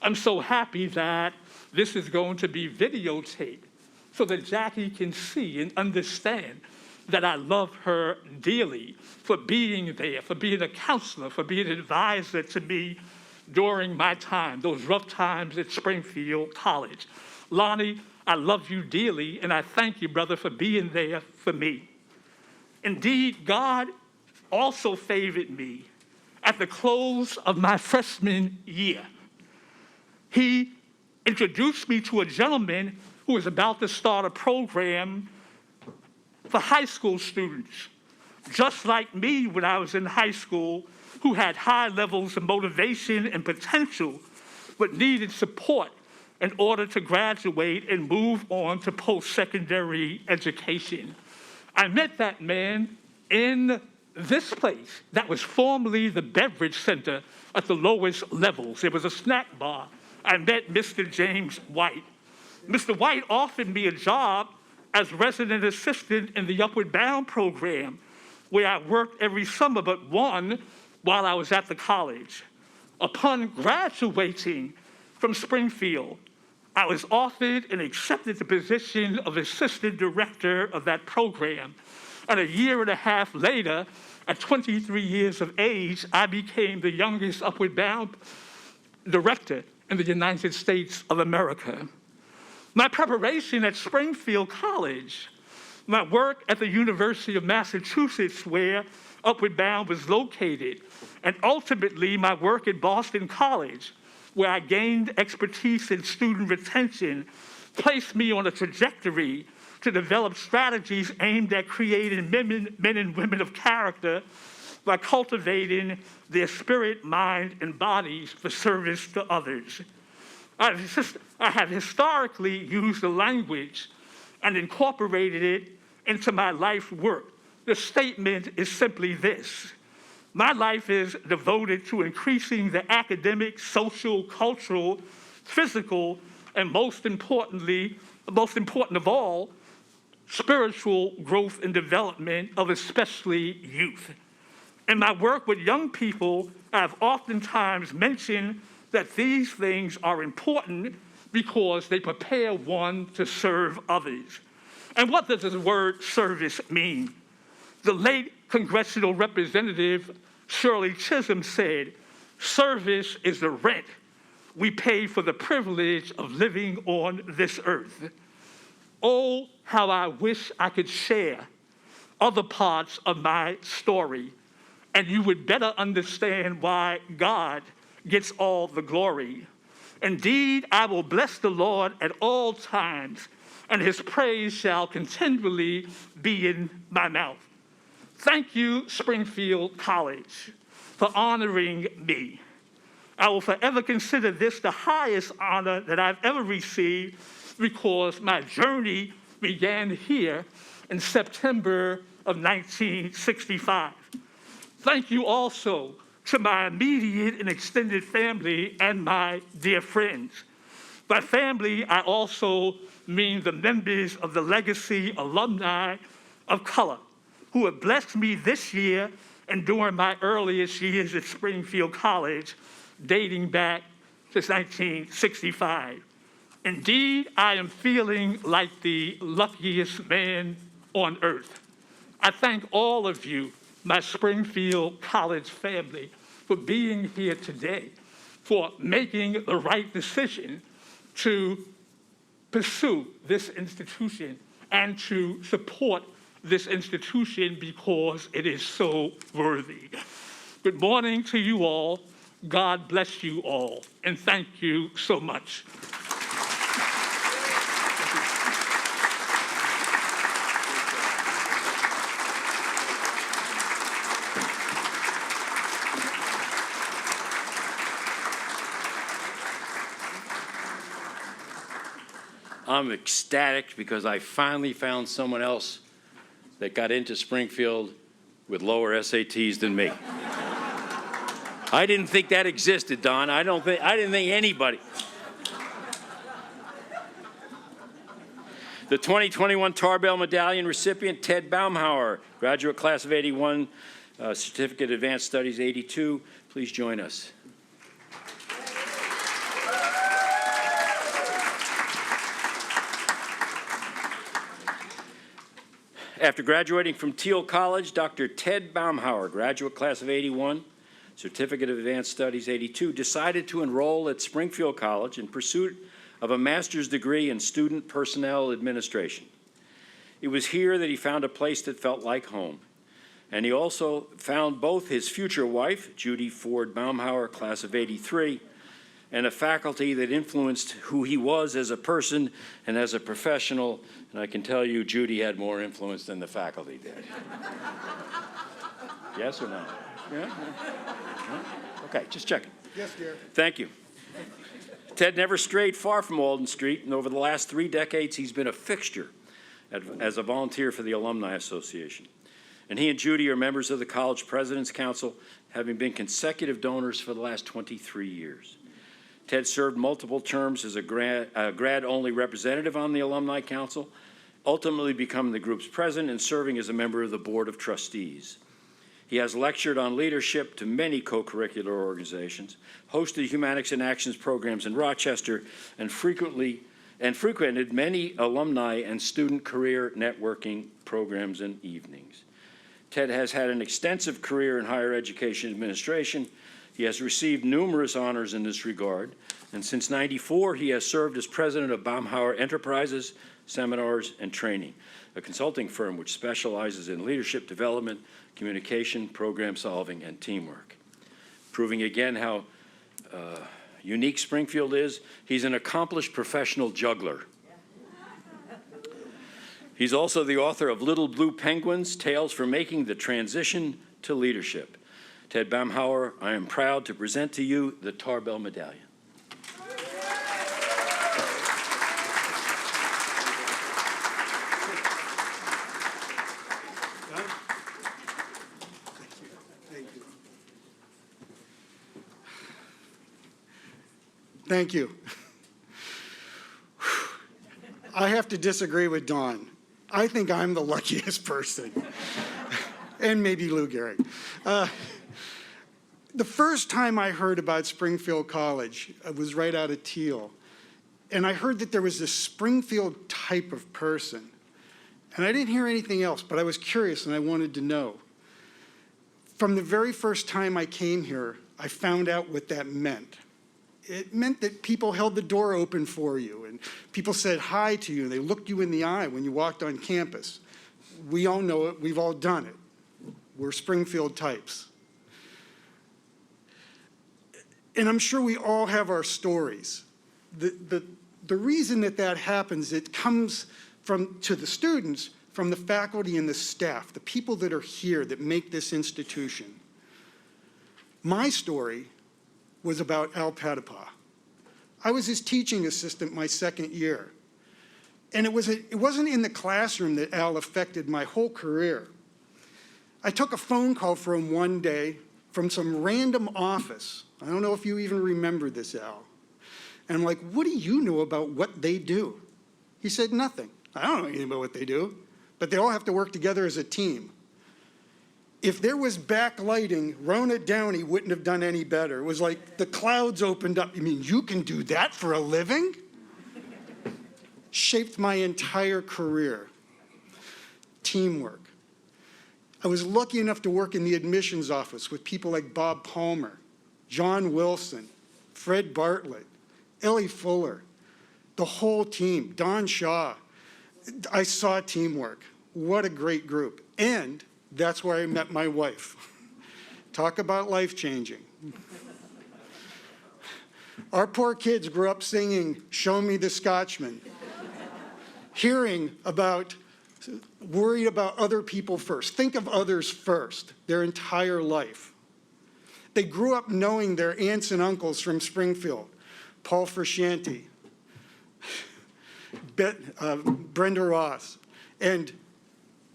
I'm so happy that this is going to be videotaped so that Jackie can see and understand that I love her dearly for being there, for being a counselor, for being an advisor to me during my time, those rough times at Springfield College. Lonnie, I love you dearly, and I thank you, brother, for being there for me. Indeed, God also favored me at the close of my freshman year. He introduced me to a gentleman who was about to start a program for high school students, just like me when I was in high school, who had high levels of motivation and potential, but needed support in order to graduate and move on to post-secondary education. I met that man in this place that was formerly the beverage center at the lowest levels. It was a snack bar. I met Mr. James White. Mr. White offered me a job as resident assistant in the Upward Bound program, where I worked every summer but one while I was at the college. Upon graduating from Springfield, I was offered and accepted the position of assistant director of that program. And a year and a half later, at 23 years of age, I became the youngest Upward Bound director in the United States of America. My preparation at Springfield College, my work at the University of Massachusetts, where Upward Bound was located, and ultimately my work at Boston College, where I gained expertise in student retention, placed me on a trajectory to develop strategies aimed at creating men and women of character by cultivating their spirit, mind, and bodies for service to others. I have historically used the language and incorporated it into my life work. The statement is simply this: my life is devoted to increasing the academic, social, cultural, physical, and most important of all, spiritual growth and development of especially youth. In my work with young people, I have oftentimes mentioned that these things are important because they prepare one to serve others. And what does the word service mean? The late congressional representative Shirley Chisholm said, "Service is the rent we pay for the privilege of living on this earth." Oh, how I wish I could share other parts of my story, and you would better understand why God gets all the glory. Indeed, I will bless the Lord at all times, and his praise shall continually be in my mouth. Thank you, Springfield College, for honoring me. I will forever consider this the highest honor that I've ever received because my journey began here in September of 1965. Thank you also to my immediate and extended family and my dear friends. By family, I also mean the members of the legacy alumni of color who have blessed me this year and during my earliest years at Springfield College, dating back to 1965. Indeed, I am feeling like the luckiest man on earth. I thank all of you, my Springfield College family, for being here today, for making the right decision to pursue this institution and to support this institution because it is so worthy. Good morning to you all. God bless you all, and thank you so much. I'm ecstatic because I finally found someone else that got into Springfield with lower SATs than me. I didn't think that existed, Don. I didn't think anybody. The 2021 Tarbell Medallion recipient, Ted Baumhauer, graduate class of 81, Certificate of Advanced Studies 82. Please join us. After graduating from Thiel College, Dr. Ted Baumhauer, graduate class of 81, Certificate of Advanced Studies 82, decided to enroll at Springfield College in pursuit of a master's degree in student personnel administration. It was here that he found a place that felt like home. And he also found both his future wife, Judy Ford Baumhauer, class of 83, and a faculty that influenced who he was as a person and as a professional. And I can tell you, Judy had more influence than the faculty did. Yes or no? Yeah? Okay, just checking. Yes, dear. Thank you. Ted never strayed far from Alden Street, and over the last 3 decades, he's been a fixture as a volunteer for the Alumni Association. And he and Judy are members of the College President's Council, having been consecutive donors for the last 23 years. Ted served multiple terms as a grad-only representative on the Alumni Council, ultimately becoming the group's president and serving as a member of the Board of Trustees. He has lectured on leadership to many co-curricular organizations, hosted Humanics in Actions programs in Rochester, and frequented many alumni and student career networking programs and evenings. Ted has had an extensive career in higher education administration. He has received numerous honors in this regard, and since '94, he has served as president of Baumhauer Enterprises, Seminars, and Training, a consulting firm which specializes in leadership development, communication, program solving, and teamwork. Proving again how unique Springfield is, he's an accomplished professional juggler. He's also the author of Little Blue Penguins, Tales for Making the Transition to Leadership. Ted Baumhauer, I am proud to present to you the Tarbell Medallion. Thank you. I have to disagree with Dawn. I think I'm the luckiest person. And maybe Lou Gehrig. The first time I heard about Springfield College, I was right out of Thiel. And I heard that there was this Springfield type of person. And I didn't hear anything else, but I was curious and I wanted to know. From the very first time I came here, I found out what that meant. It meant that people held the door open for you and people said hi to you. They looked you in the eye when you walked on campus. We all know it. We've all done it. We're Springfield types. And I'm sure we all have our stories. The reason that happens, it comes to the students, from the faculty and the staff, the people that are here that make this institution. My story was about Al Patapah. I was his teaching assistant my second year. And it wasn't in the classroom that Al affected my whole career. I took a phone call from him one day from some random office. I don't know if you even remember this, Al. And I'm like, what do you know about what they do? He said, nothing. I don't know anything about what they do, but they all have to work together as a team. If there was backlighting, Rona Downey wouldn't have done any better. It was like the clouds opened up. You mean you can do that for a living? Shaped my entire career. Teamwork. I was lucky enough to work in the admissions office with people like Bob Palmer, John Wilson, Fred Bartlett, Ellie Fuller, the whole team, Don Shaw. I saw teamwork. what a great group. And that's where I met my wife. Talk about life-changing. Our poor kids grew up singing, "Show Me the Scotchman," worried about other people first. Think of others first their entire life. They grew up knowing their aunts and uncles from Springfield, Paul Frusciante, Brenda Ross, and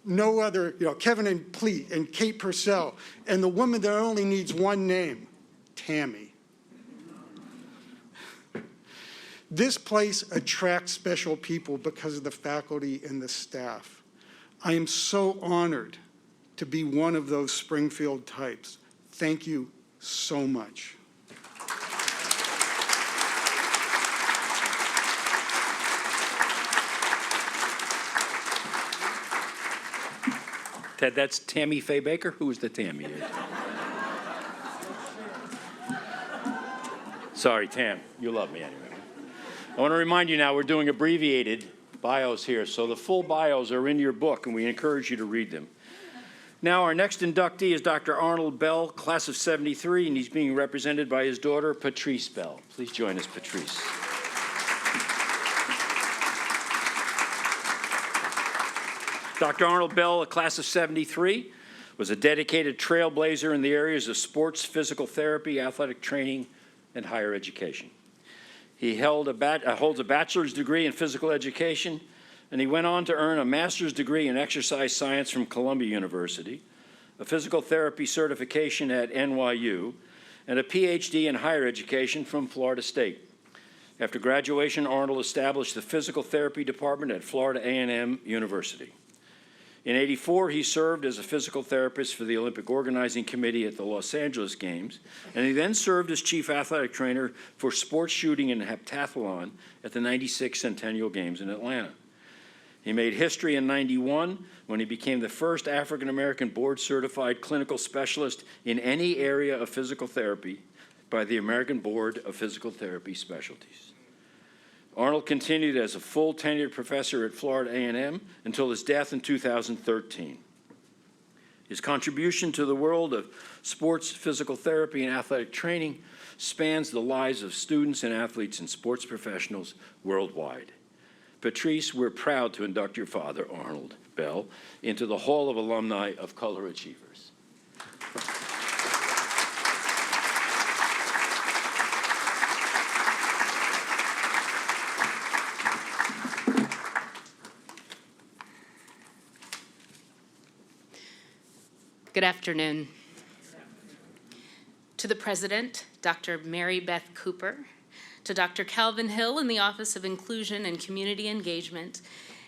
no other, Kevin and Pleat and Kate Purcell, and the woman that only needs one name, Tammy. This place attracts special people because of the faculty and the staff. I am so honored to be one of those Springfield types. Thank you so much. Ted, that's Tammy Faye Baker? Who was the Tammy? Sorry, Tam. You love me anyway. I want to remind you now we're doing abbreviated bios here, so the full bios are in your book, and we encourage you to read them. Now, our next inductee is Dr. Arnold Bell, class of '73, and he's being represented by his daughter, Patrice Bell. Please join us, Patrice. Dr. Arnold Bell, a class of '73, was a dedicated trailblazer in the areas of sports, physical therapy, athletic training, and higher education. He holds a bachelor's degree in physical education, and he went on to earn a master's degree in exercise science from Columbia University, a physical therapy certification at NYU, and a PhD in higher education from Florida State. After graduation, Arnold established the physical therapy department at Florida A&M University. In '84, he served as a physical therapist for the Olympic Organizing Committee at the Los Angeles Games, and he then served as chief athletic trainer for sports shooting and heptathlon at the '96 Centennial Games in Atlanta. He made history in '91 when he became the first African-American board-certified clinical specialist in any area of physical therapy by the American Board of Physical Therapy Specialties. Arnold continued as a full tenured professor at Florida A&M until his death in 2013. His contribution to the world of sports, physical therapy, and athletic training spans the lives of students and athletes and sports professionals worldwide. Patrice, we're proud to induct your father, Arnold Bell, into the Hall of Alumni of Color Achievers. Good afternoon. To the President, Dr. Mary Beth Cooper, to Dr. Calvin Hill in the Office of Inclusion and Community Engagement,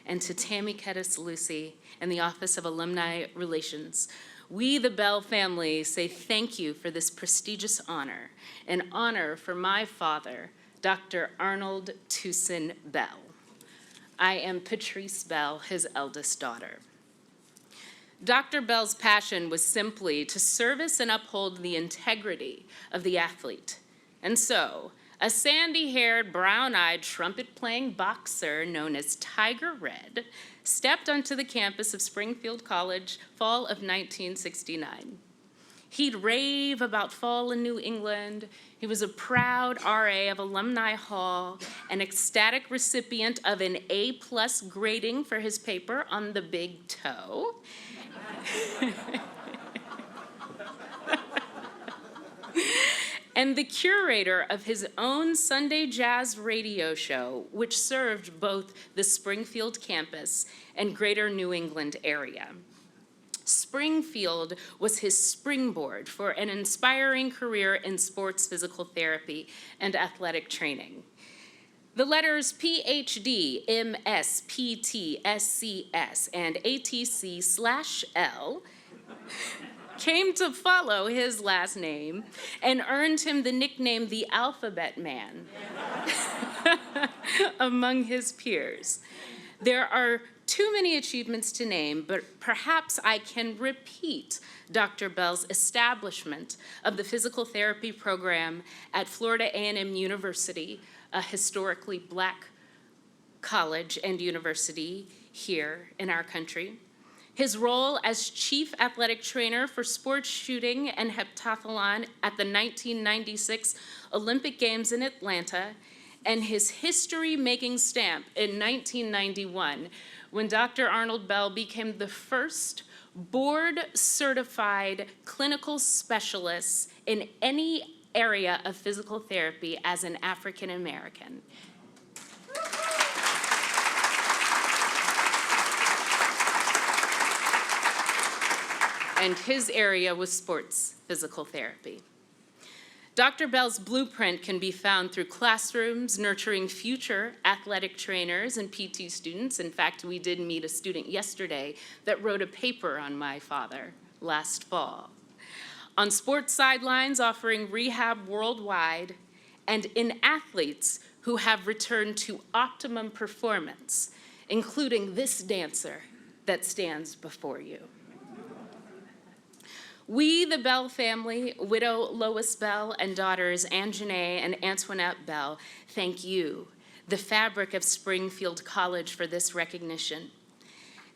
and to Tammy Kettis-Lucy in the Office of Alumni Relations, we, the Bell family, say thank you for this prestigious honor, an honor for my father, Dr. Arnold Tucson Bell. I am Patrice Bell, his eldest daughter. Dr. Bell's passion was simply to service and uphold the integrity of the athlete. And so, a sandy-haired, brown-eyed, trumpet-playing boxer known as Tiger Red stepped onto the campus of Springfield College, fall of 1969. He'd rave about fall in New England. He was a proud RA of Alumni Hall, an ecstatic recipient of an A+ grading for his paper on the big toe. And the curator of his own Sunday jazz radio show, which served both the Springfield campus and greater New England area. Springfield was his springboard for an inspiring career in sports physical therapy and athletic training. The letters PhD, MS, PT, SCS, and ATC/L came to follow his last name and earned him the nickname the Alphabet Man among his peers. There are too many achievements to name, but perhaps I can repeat Dr. Bell's establishment of the physical therapy program at Florida A&M University, a historically Black college and university here in our country. His role as chief athletic trainer for sports shooting and heptathlon at the 1996 Olympic Games in Atlanta, and his history-making stamp in 1991 when Dr. Arnold Bell became the first board-certified clinical specialist in any area of physical therapy as an African American. And his area was sports physical therapy. Dr. Bell's blueprint can be found through classrooms nurturing future athletic trainers and PT students. In fact, we did meet a student yesterday that wrote a paper on my father last fall. On sports sidelines, offering rehab worldwide, and in athletes who have returned to optimum performance, including this dancer that stands before you. We, the Bell family, widow Lois Bell and daughters Anjanae and Antoinette Bell, thank you, the fabric of Springfield College, for this recognition.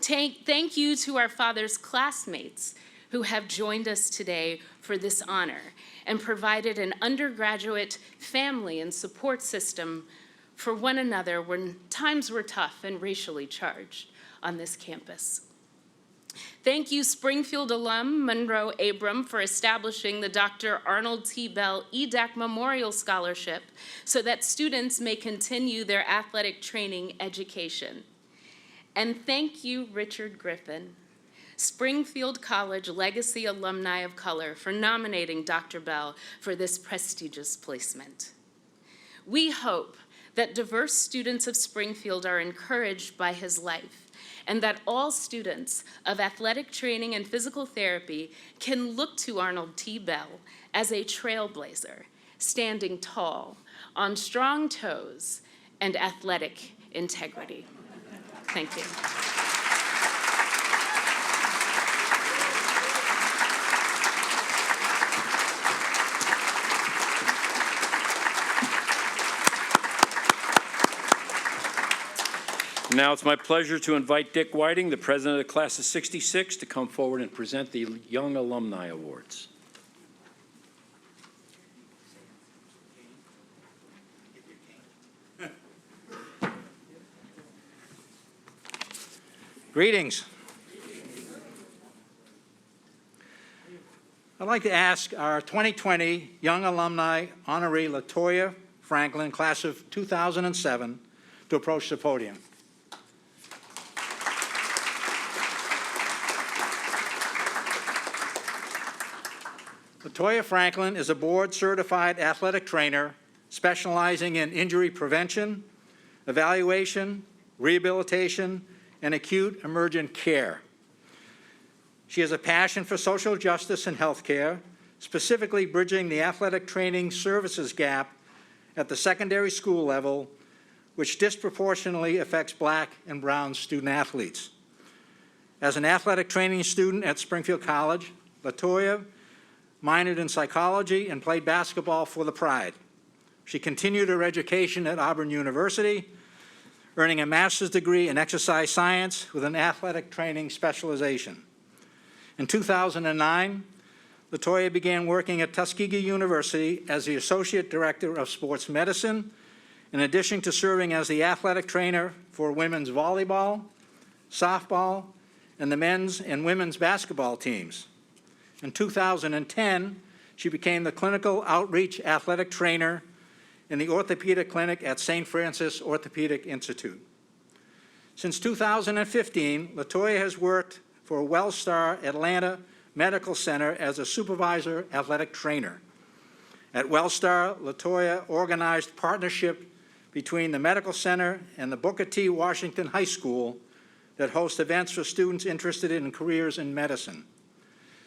Thank you to our father's classmates who have joined us today for this honor and provided an undergraduate family and support system for one another when times were tough and racially charged on this campus. Thank you, Springfield alum Monroe Abram, for establishing the Dr. Arnold T. Bell EDAC Memorial Scholarship so that students may continue their athletic training education. And thank you, Richard Griffin, Springfield College Legacy Alumni of Color, for nominating Dr. Bell for this prestigious placement. We hope that diverse students of Springfield are encouraged by his life, and that all students of athletic training and physical therapy can look to Arnold T. Bell as a trailblazer, standing tall, on strong toes, and athletic integrity. Thank you. Now it's my pleasure to invite Dick Whiting, the president of the class of '66, to come forward and present the Young Alumni Awards. Greetings. I'd like to ask our 2020 Young Alumni honoree LaToya Franklin, class of 2007, to approach the podium. LaToya Franklin is a board-certified athletic trainer specializing in injury prevention, evaluation, rehabilitation, and acute emergent care. She has a passion for social justice and healthcare, specifically bridging the athletic training services gap at the secondary school level, which disproportionately affects Black and brown student athletes. As an athletic training student at Springfield College, LaToya minored in psychology and played basketball for the Pride. She continued her education at Auburn University, earning a master's degree in exercise science with an athletic training specialization. In 2009, LaToya began working at Tuskegee University as the Associate Director of Sports Medicine, in addition to serving as the athletic trainer for women's volleyball, softball, and the men's and women's basketball teams. In 2010, she became the clinical outreach athletic trainer in the orthopedic clinic at St. Francis Orthopedic Institute. Since 2015, LaToya has worked for WellStar Atlanta Medical Center as a supervisor athletic trainer. At WellStar, LaToya organized partnership between the medical center and the Booker T. Washington High School that host events for students interested in careers in medicine.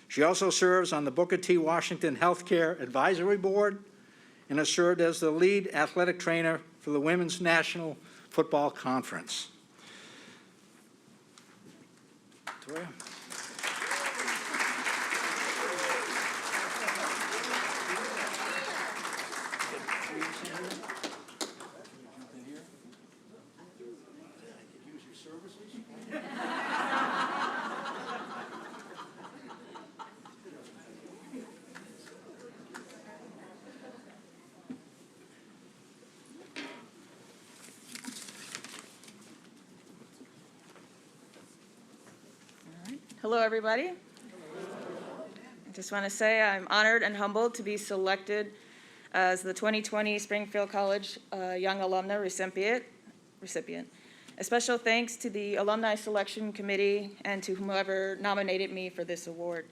She also serves on the Booker T. Washington Healthcare Advisory Board and has served as the lead athletic trainer for the Women's National Football Conference. Victoria? Hello, everybody. I just want to say I'm honored and humbled to be selected as the 2020 Springfield College Young Alumna recipient. A special thanks to the Alumni Selection Committee and to whomever nominated me for this award.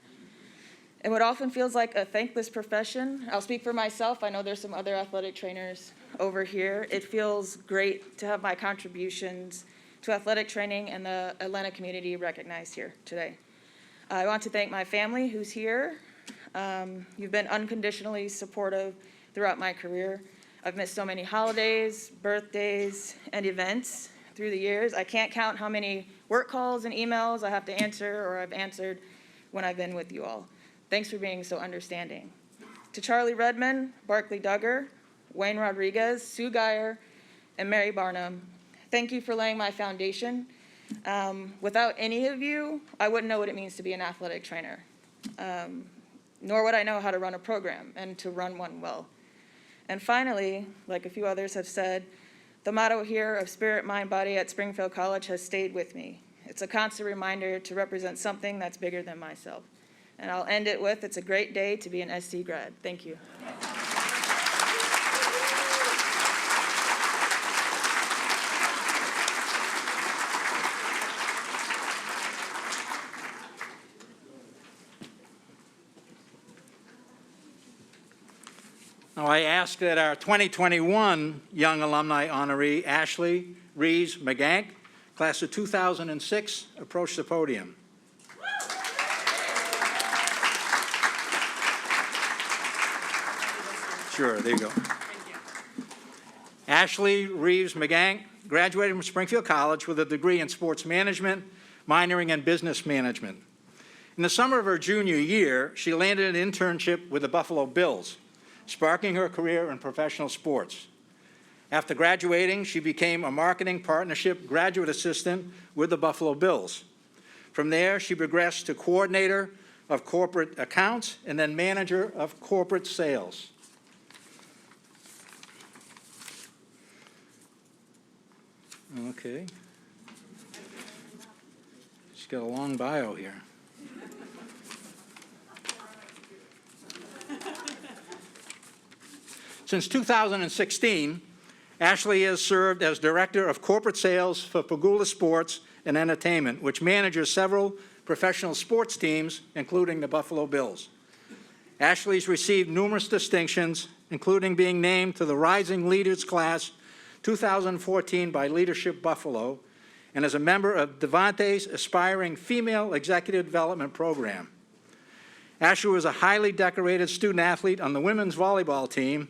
In what often feels like a thankless profession, I'll speak for myself. I know there's some other athletic trainers over here. It feels great to have my contributions to athletic training and the Atlanta community recognized here today. I want to thank my family who's here. You've been unconditionally supportive throughout my career. I've missed so many holidays, birthdays, and events through the years. I can't count how many work calls and emails I have to answer or I've answered when I've been with you all. Thanks for being so understanding. To Charlie Redmond, Barkley Duggar, Wayne Rodriguez, Sue Geyer, and Mary Barnum, thank you for laying my foundation. Without any of you, I wouldn't know what it means to be an athletic trainer, nor would I know how to run a program and to run one well. And finally, like a few others have said, the motto here of Spirit, Mind, Body at Springfield College has stayed with me. It's a constant reminder to represent something that's bigger than myself. And I'll end it with, it's a great day to be an SC grad. Thank you. Now, I ask that our 2021 Young Alumni honoree, Ashley Rees McGank, class of 2006, approach the podium. Sure, there you go. Thank you. Ashley Reeves McGank graduated from Springfield College with a degree in sports management, minoring in business management. In the summer of her junior year, she landed an internship with the Buffalo Bills, sparking her career in professional sports. After graduating, she became a marketing partnership graduate assistant with the Buffalo Bills. From there, she progressed to coordinator of corporate accounts and then manager of corporate sales. Okay. She's got a long bio here. Since 2016, Ashley has served as Director of Corporate Sales for Pagula Sports and Entertainment, which manages several professional sports teams, including the Buffalo Bills. Ashley's received numerous distinctions, including being named to the Rising Leaders Class 2014 by Leadership Buffalo, and as a member of Devante's Aspiring Female Executive Development Program. Ashley was a highly decorated student athlete on the women's volleyball team,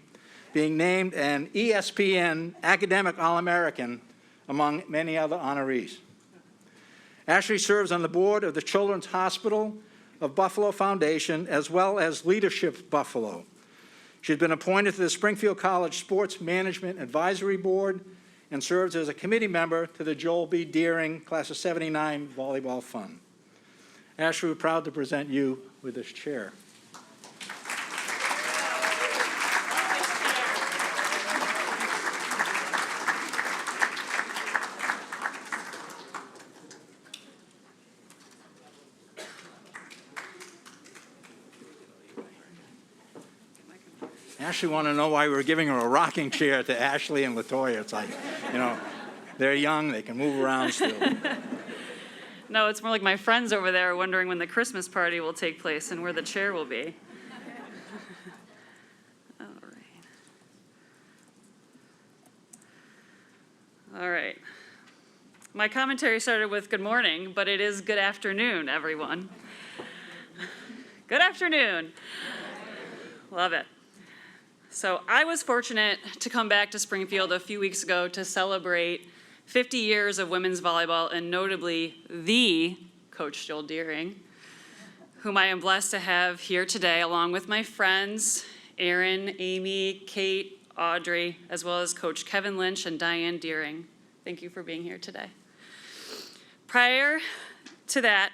being named an ESPN Academic All-American, among many other honorees. Ashley serves on the board of the Children's Hospital of Buffalo Foundation, as well as Leadership Buffalo. She's been appointed to the Springfield College Sports Management Advisory Board and serves as a committee member to the Joel B. Deering Class of '79 Volleyball Fund. Ashley, we're proud to present you with this chair. Ashley wanted to know why we were giving her a rocking chair to Ashley and LaToya. It's like, you know, they're young, they can move around still. No, it's more like my friends over there are wondering when the Christmas party will take place and where the chair will be. All right. All right. My commentary started with good morning, but it is good afternoon, everyone. Good afternoon. Love it. So I was fortunate to come back to Springfield a few weeks ago to celebrate 50 years of women's volleyball, and notably the Coach Joel Deering, whom I am blessed to have here today, along with my friends, Erin, Amy, Kate, Audrey, as well as Coach Kevin Lynch and Diane Deering. Thank you for being here today. Prior to that,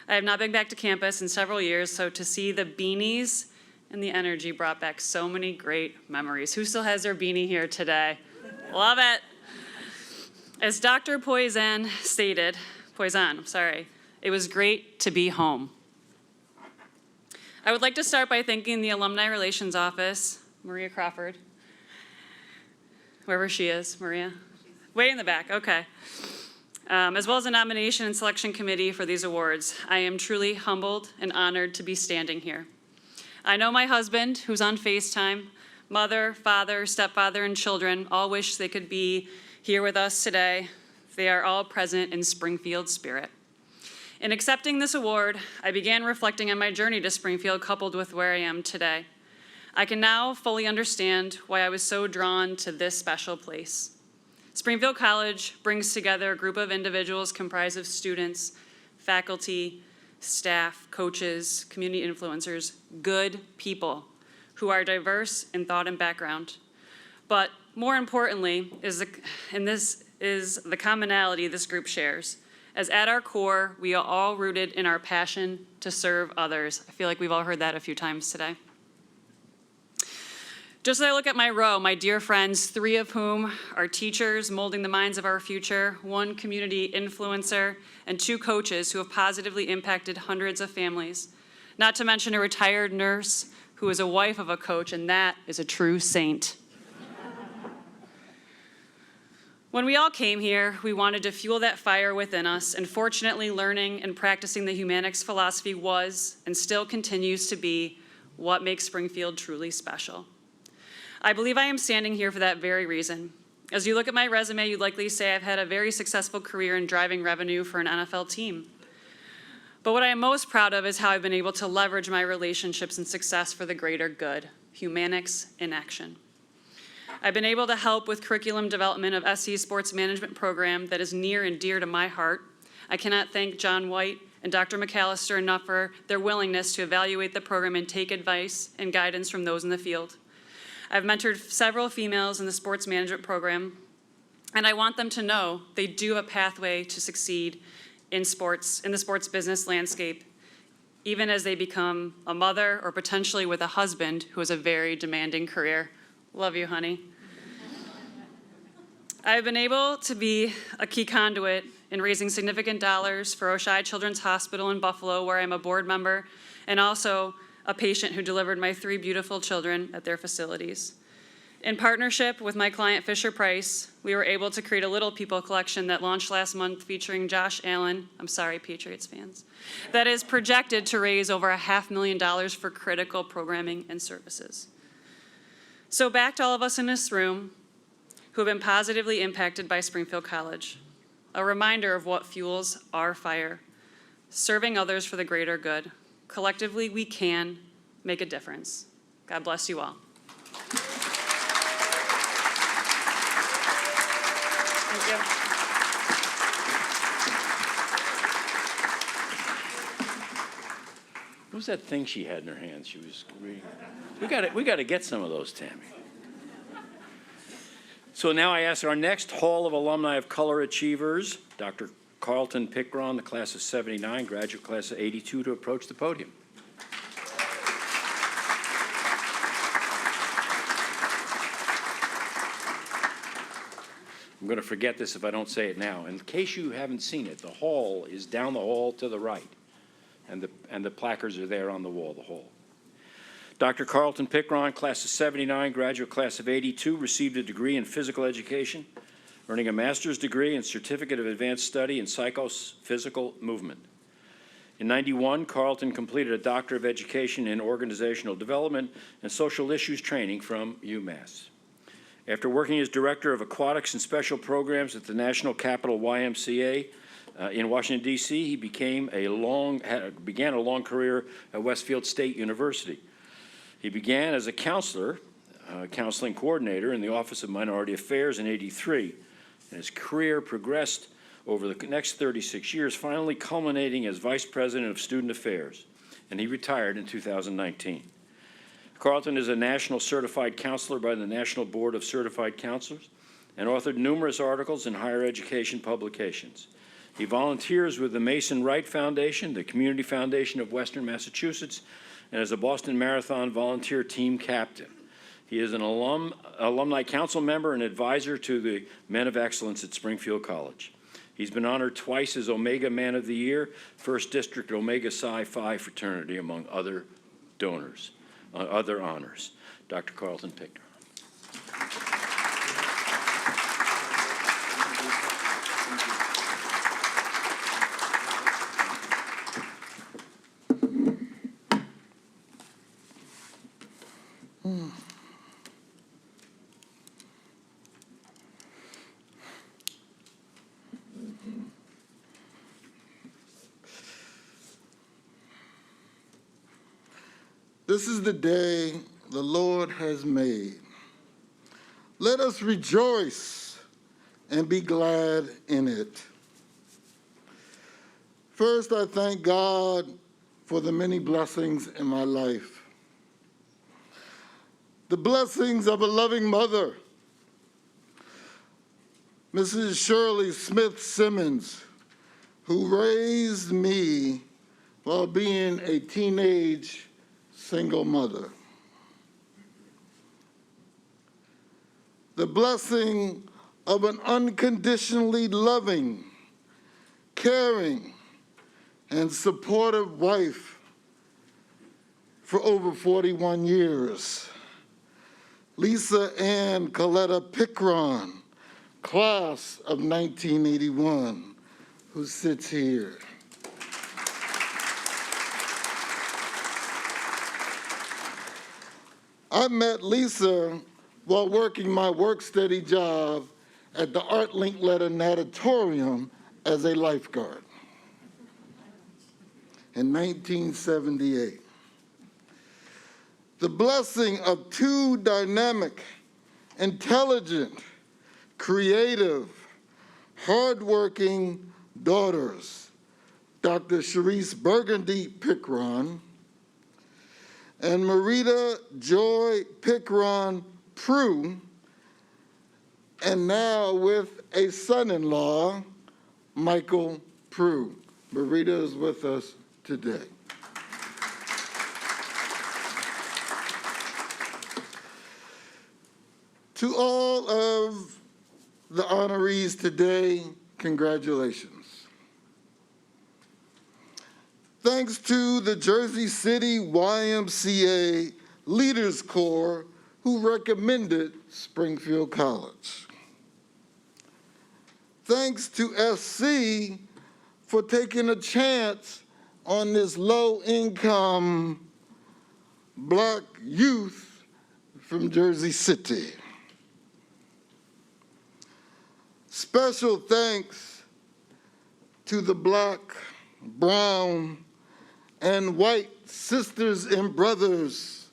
I have not been back to campus in several years, so to see the beanies and the energy brought back so many great memories. Who still has their beanie here today? Love it. As Dr. Poizan stated, It was great to be home. I would like to start by thanking the Alumni Relations Office, Maria Crawford, wherever she is, Maria. Way in the back, okay. As well as the nomination and selection committee for these awards. I am truly humbled and honored to be standing here. I know my husband, who's on FaceTime, mother, father, stepfather, and children all wish they could be here with us today. They are all present in Springfield spirit. In accepting this award, I began reflecting on my journey to Springfield coupled with where I am today. I can now fully understand why I was so drawn to this special place. Springfield College brings together a group of individuals comprised of students, faculty, staff, coaches, community influencers, good people who are diverse in thought and background. But more importantly, this is the commonality this group shares, as at our core, we are all rooted in our passion to serve others. I feel like we've all heard that a few times today. Just as I look at my row, my dear friends, 3 of whom are teachers molding the minds of our future, 1 community influencer, and 2 coaches who have positively impacted hundreds of families, not to mention a retired nurse who is a wife of a coach, and that is a true saint. When we all came here, we wanted to fuel that fire within us, and fortunately, learning and practicing the Humanics philosophy was, and still continues to be, what makes Springfield truly special. I believe I am standing here for that very reason. As you look at my resume, you'd likely say I've had a very successful career in driving revenue for an NFL team. But what I am most proud of is how I've been able to leverage my relationships and success for the greater good, Humanics in action. I've been able to help with curriculum development of SC's sports management program that is near and dear to my heart. I cannot thank John White and Dr. McAllister enough for their willingness to evaluate the program and take advice and guidance from those in the field. I've mentored several females in the sports management program, and I want them to know they do have a pathway to succeed in sports, in the sports business landscape, even as they become a mother or potentially with a husband who has a very demanding career. Love you, honey. I've been able to be a key conduit in raising significant dollars for Oshai Children's Hospital in Buffalo, where I'm a board member, and also a patient who delivered my 3 beautiful children at their facilities. In partnership with my client Fisher Price, we were able to create a Little People collection that launched last month featuring Josh Allen, I'm sorry, Patriots fans, that is projected to raise over $500,000 for critical programming and services. So back to all of us in this room who have been positively impacted by Springfield College, a reminder of what fuels our fire, serving others for the greater good. Collectively, we can make a difference. God bless you all. Thank you. What was that thing she had in her hand? She was reading. We got to get some of those, Tammy. So now I ask our next Hall of Alumni of Color Achievers, Dr. Carlton Pickron, the class of 79, graduate class of 82, to approach the podium. I'm going to forget this if I don't say it now. In case you haven't seen it, the hall is down the hall to the right, and the placards are there on the wall, the hall. Dr. Carlton Pickron, class of 79, graduate class of 82, received a degree in physical education, earning a master's degree and certificate of advanced study in psychophysical movement. In '91, Carlton completed a Doctor of Education in Organizational Development and Social Issues training from UMass. After working as Director of Aquatics and Special Programs at the National Capital YMCA in Washington, D.C., he began a long career at Westfield State University. He began as a counselor, counseling coordinator in the Office of Minority Affairs in '83, and his career progressed over the next 36 years, finally culminating as Vice President of Student Affairs, and he retired in 2019. Carlton is a national certified counselor by the National Board of Certified Counselors and authored numerous articles in higher education publications. He volunteers with the Mason Wright Foundation, the Community Foundation of Western Massachusetts, and is a Boston Marathon volunteer team captain. He is an alumni council member and advisor to the Men of Excellence at Springfield College. He's been honored twice as Omega Man of the Year, First District Omega Psi Phi fraternity, among other other honors. Dr. Carlton Pickner. This is the day the Lord has made. Let us rejoice and be glad in it. First, I thank God for the many blessings in my life. The blessings of a loving mother, Mrs. Shirley Smith Simmons, who raised me while being a teenage single mother. The blessing of an unconditionally loving, caring, and supportive wife for over 41 years. Lisa Ann Coletta Pickron, class of 1981, who sits here. I met Lisa while working my work-study job at the Art Linkletter Natatorium as a lifeguard in 1978. The blessing of two dynamic, intelligent, creative, hardworking daughters, Dr. Sharice Burgundy Pickron and Marita Joy Pickron Prue, and now with a son-in-law, Michael Prue. Marita is with us today. To all of the honorees today, congratulations. Thanks to the Jersey City YMCA Leaders Corps who recommended Springfield College. Thanks to SC for taking a chance on this low-income Black youth from Jersey City. Special thanks to the Black, brown, and white sisters and brothers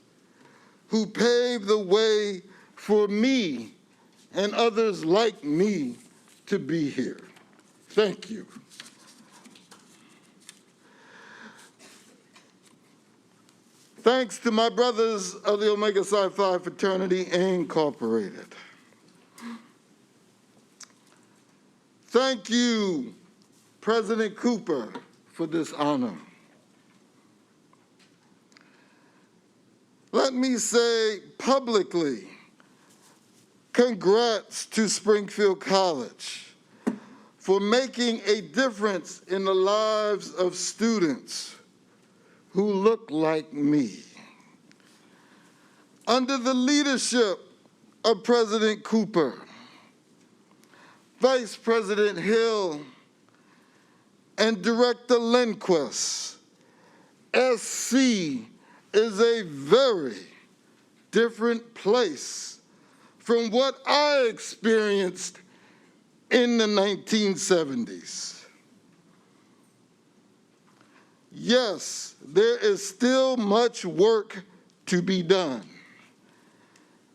who paved the way for me and others like me to be here. Thank you. Thanks to my brothers of the Omega Psi Phi Fraternity Incorporated. Thank you, President Cooper, for this honor. Let me say publicly, congrats to Springfield College for making a difference in the lives of students who look like me. Under the leadership of President Cooper, Vice President Hill, and Director Lindquist, SC is a very different place from what I experienced in the 1970s. Yes, there is still much work to be done,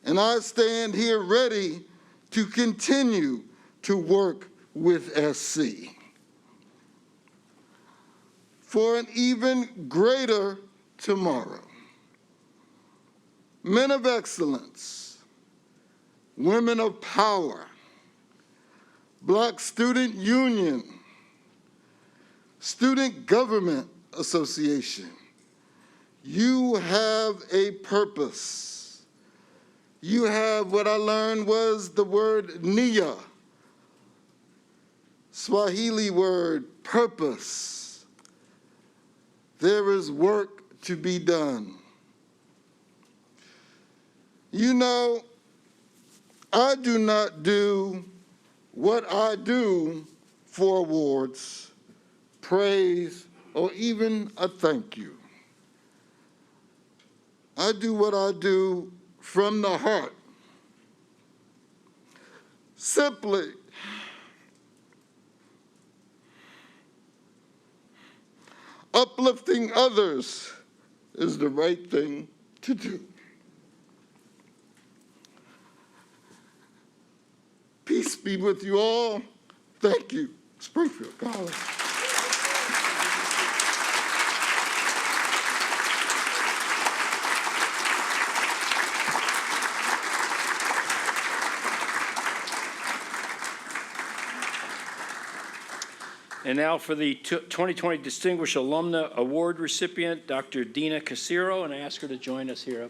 and I stand here ready to continue to work with SC for an even greater tomorrow. Men of excellence, women of power, Black Student Union, Student Government Association, you have a purpose. You have what I learned was the word NIA, Swahili word purpose. There is work to be done. You know, I do not do what I do for awards, praise, or even a thank you. I do what I do from the heart. Simply, uplifting others is the right thing to do. Peace be with you all. Thank you, Springfield College. And now for the 2020 Distinguished Alumna Award recipient, Dr. Dina Casiro, and I ask her to join us here.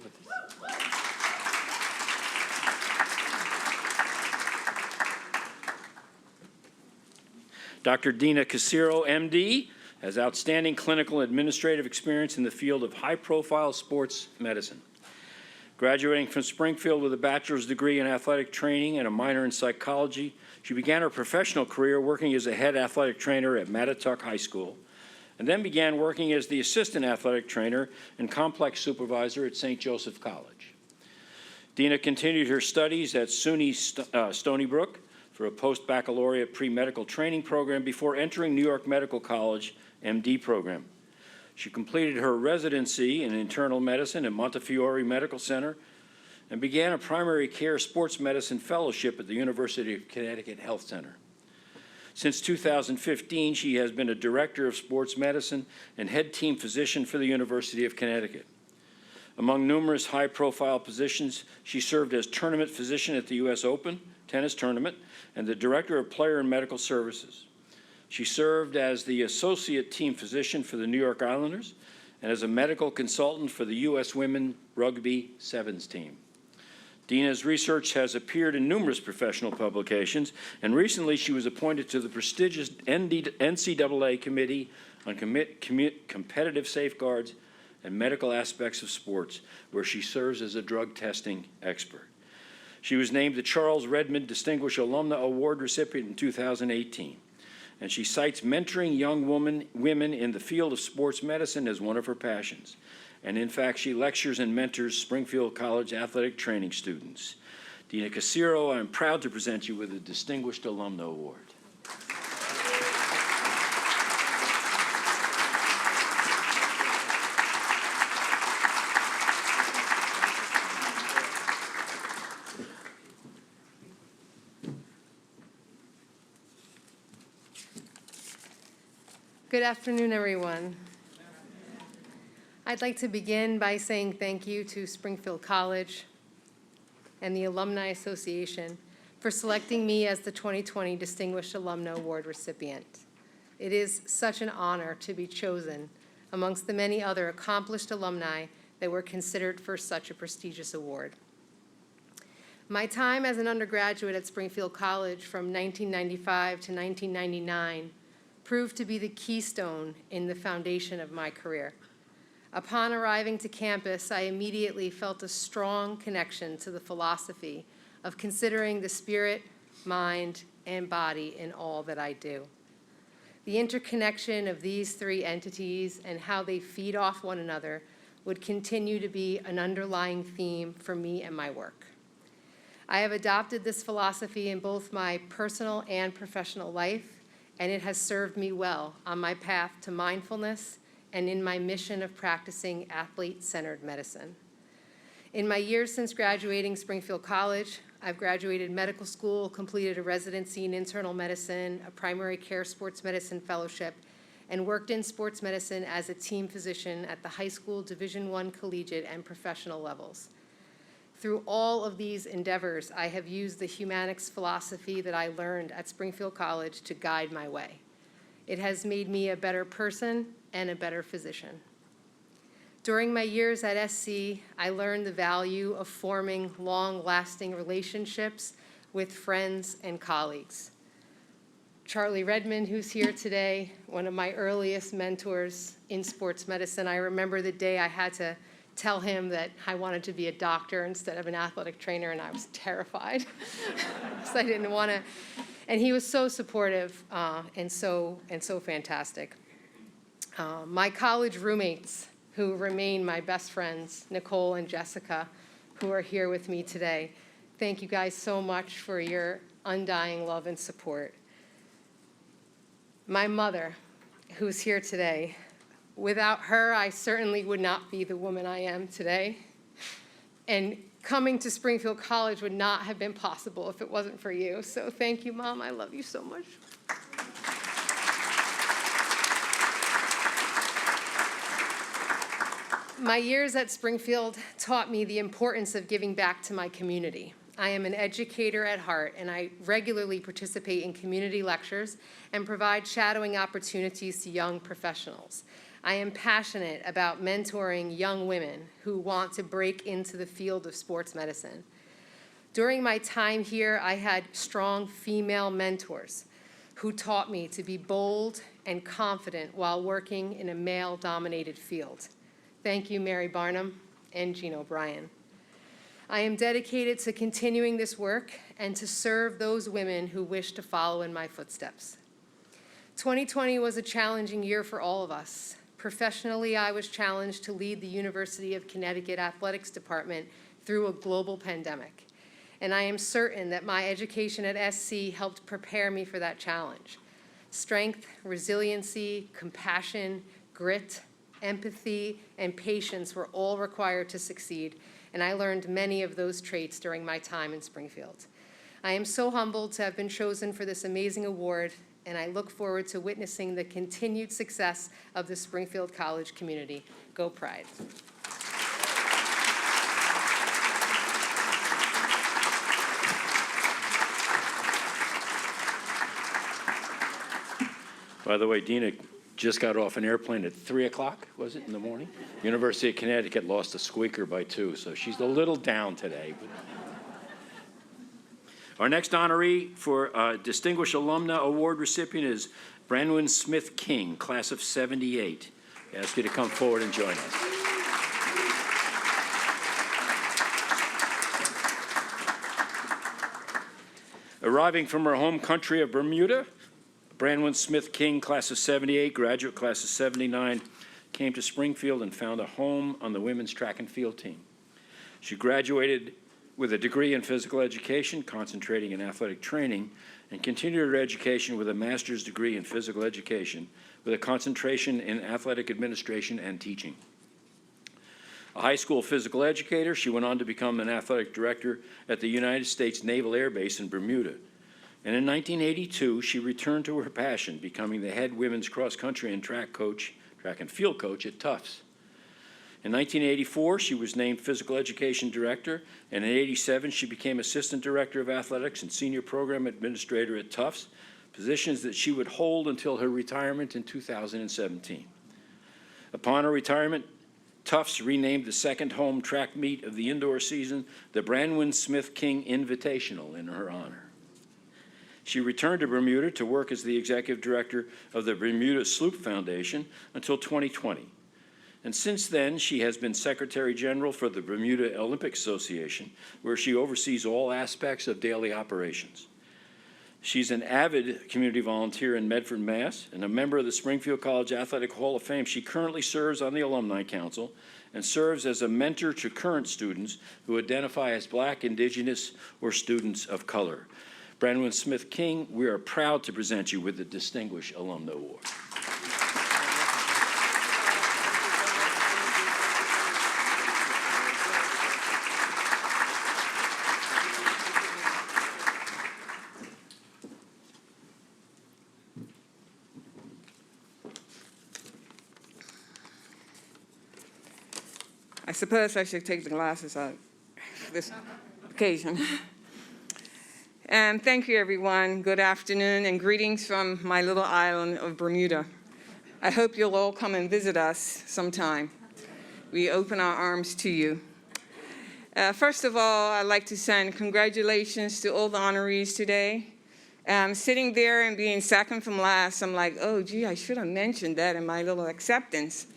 Dr. Dina Casiro, MD, has outstanding clinical and administrative experience in the field of high-profile sports medicine. Graduating from Springfield with a bachelor's degree in athletic training and a minor in psychology, she began her professional career working as a head athletic trainer at Mattituck High School, and then began working as the assistant athletic trainer and complex supervisor at St. Joseph College. Dina continued her studies at SUNY Stony Brook for a post-baccalaureate pre-medical training program before entering New York Medical College MD program. She completed her residency in internal medicine at Montefiore Medical Center and began a primary care sports medicine fellowship at the University of Connecticut Health Center. Since 2015, she has been a director of sports medicine and head team physician for the University of Connecticut. Among numerous high-profile positions, she served as tournament physician at the U.S. Open tennis tournament and the director of player and medical services. She served as the associate team physician for the New York Islanders and as a medical consultant for the U.S. Women Rugby Sevens team. Dina's research has appeared in numerous professional publications, and recently she was appointed to the prestigious NCAA Committee on Competitive Safeguards and Medical Aspects of Sports, where she serves as a drug testing expert. She was named the Charles Redmond Distinguished Alumna Award recipient in 2018. And she cites mentoring young women in the field of sports medicine as one of her passions. And in fact, she lectures and mentors Springfield College athletic training students. Dina Casiro, I'm proud to present you with the Distinguished Alumna Award. Good afternoon, everyone. I'd like to begin by saying thank you to Springfield College and the Alumni Association for selecting me as the 2020 Distinguished Alumna Award recipient. It is such an honor to be chosen amongst the many other accomplished alumni that were considered for such a prestigious award. My time as an undergraduate at Springfield College from 1995 to 1999 proved to be the keystone in the foundation of my career. Upon arriving to campus, I immediately felt a strong connection to the philosophy of considering the spirit, mind, and body in all that I do. The interconnection of these three entities and how they feed off one another would continue to be an underlying theme for me and my work. I have adopted this philosophy in both my personal and professional life, and it has served me well on my path to mindfulness and in my mission of practicing athlete-centered medicine. In my years since graduating Springfield College, I've graduated medical school, completed a residency in internal medicine, a primary care sports medicine fellowship, and worked in sports medicine as a team physician at the high school, Division I collegiate, and professional levels. Through all of these endeavors, I have used the Humanics philosophy that I learned at Springfield College to guide my way. It has made me a better person and a better physician. During my years at SC, I learned the value of forming long-lasting relationships with friends and colleagues. Charlie Redmond, who's here today, one of my earliest mentors in sports medicine. I remember the day I had to tell him that I wanted to be a doctor instead of an athletic trainer, and I was terrified because I didn't want to. And he was so supportive and so fantastic. My college roommates, who remain my best friends, Nicole and Jessica, who are here with me today. Thank you guys so much for your undying love and support. My mother, who's here today, without her, I certainly would not be the woman I am today. And coming to Springfield College would not have been possible if it wasn't for you. So thank you, Mom. I love you so much. My years at Springfield taught me the importance of giving back to my community. I am an educator at heart, and I regularly participate in community lectures and provide shadowing opportunities to young professionals. I am passionate about mentoring young women who want to break into the field of sports medicine. During my time here, I had strong female mentors who taught me to be bold and confident while working in a male-dominated field. Thank you, Mary Barnum and Jean O'Brien. I am dedicated to continuing this work and to serve those women who wish to follow in my footsteps. 2020 was a challenging year for all of us. Professionally, I was challenged to lead the University of Connecticut Athletics Department through a global pandemic. And I am certain that my education at SC helped prepare me for that challenge. Strength, resiliency, compassion, grit, empathy, and patience were all required to succeed, and I learned many of those traits during my time in Springfield. I am so humbled to have been chosen for this amazing award, and I look forward to witnessing the continued success of the Springfield College community. Go Pride. By the way, Dina just got off an airplane at 3 o'clock, was it, in the morning? University of Connecticut lost a squeaker by 2, so she's a little down today. Our next honoree for Distinguished Alumna Award recipient is Branwyn Smith King, class of '78. I ask you to come forward and join us. Arriving from her home country of Bermuda, Branwyn Smith King, class of '78, graduate class of '79, came to Springfield and found a home on the women's track and field team. She graduated with a degree in physical education, concentrating in athletic training, and continued her education with a master's degree in physical education with a concentration in athletic administration and teaching. A high school physical educator, she went on to become an athletic director at the United States Naval Air Base in Bermuda. And in 1982, she returned to her passion, becoming the head women's cross-country and track and field coach at Tufts. In 1984, she was named physical education director, and in '87, she became assistant director of athletics and senior program administrator at Tufts, positions that she would hold until her retirement in 2017. Upon her retirement, Tufts renamed the second home track meet of the indoor season the Branwyn Smith King Invitational in her honor. She returned to Bermuda to work as the executive director of the Bermuda Sloop Foundation until 2020. And since then, she has been Secretary General for the Bermuda Olympic Association, where she oversees all aspects of daily operations. She's an avid community volunteer in Medford, Mass., and a member of the Springfield College Athletic Hall of Fame. She currently serves on the Alumni Council and serves as a mentor to current students who identify as Black, Indigenous, or students of color. Branwyn Smith King, we are proud to present you with the Distinguished Alumna Award. I suppose I should take the glasses out for this occasion. And thank you, everyone. Good afternoon and greetings from my little island of Bermuda. I hope you'll all come and visit us sometime. We open our arms to you. First of all, I'd like to send congratulations to all the honorees today. Sitting there and being second from last, I'm like, oh, gee, I should have mentioned that in my little acceptance.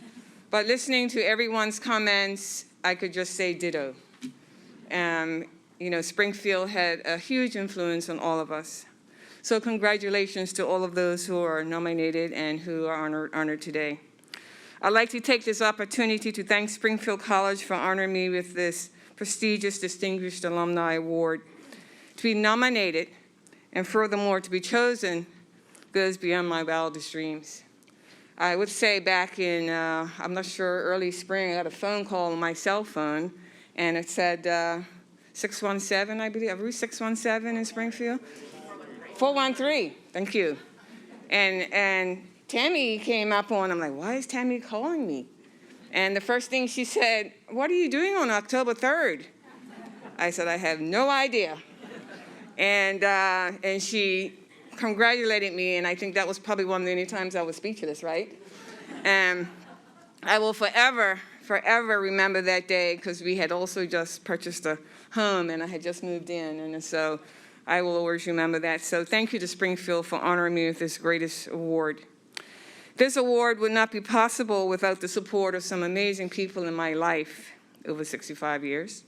But listening to everyone's comments, I could just say ditto. Springfield had a huge influence on all of us. So congratulations to all of those who are nominated and who are honored today. I'd like to take this opportunity to thank Springfield College for honoring me with this prestigious Distinguished Alumni Award. To be nominated and furthermore to be chosen goes beyond my wildest dreams. I would say back in, I'm not sure, early spring, I got a phone call on my cell phone, and it said 617, I believe, Route 617 in Springfield? 413, thank you. And Tammy came up on, I'm like, why is Tammy calling me? And the first thing she said, what are you doing on October 3rd? I said, I have no idea. And she congratulated me, and I think that was probably one of the only times I was speechless, right? And I will forever remember that day, because we had also just purchased a home, and I had just moved in, and so I will always remember that. So thank you to Springfield for honoring me with this greatest award. This award would not be possible without the support of some amazing people in my life over 65 years.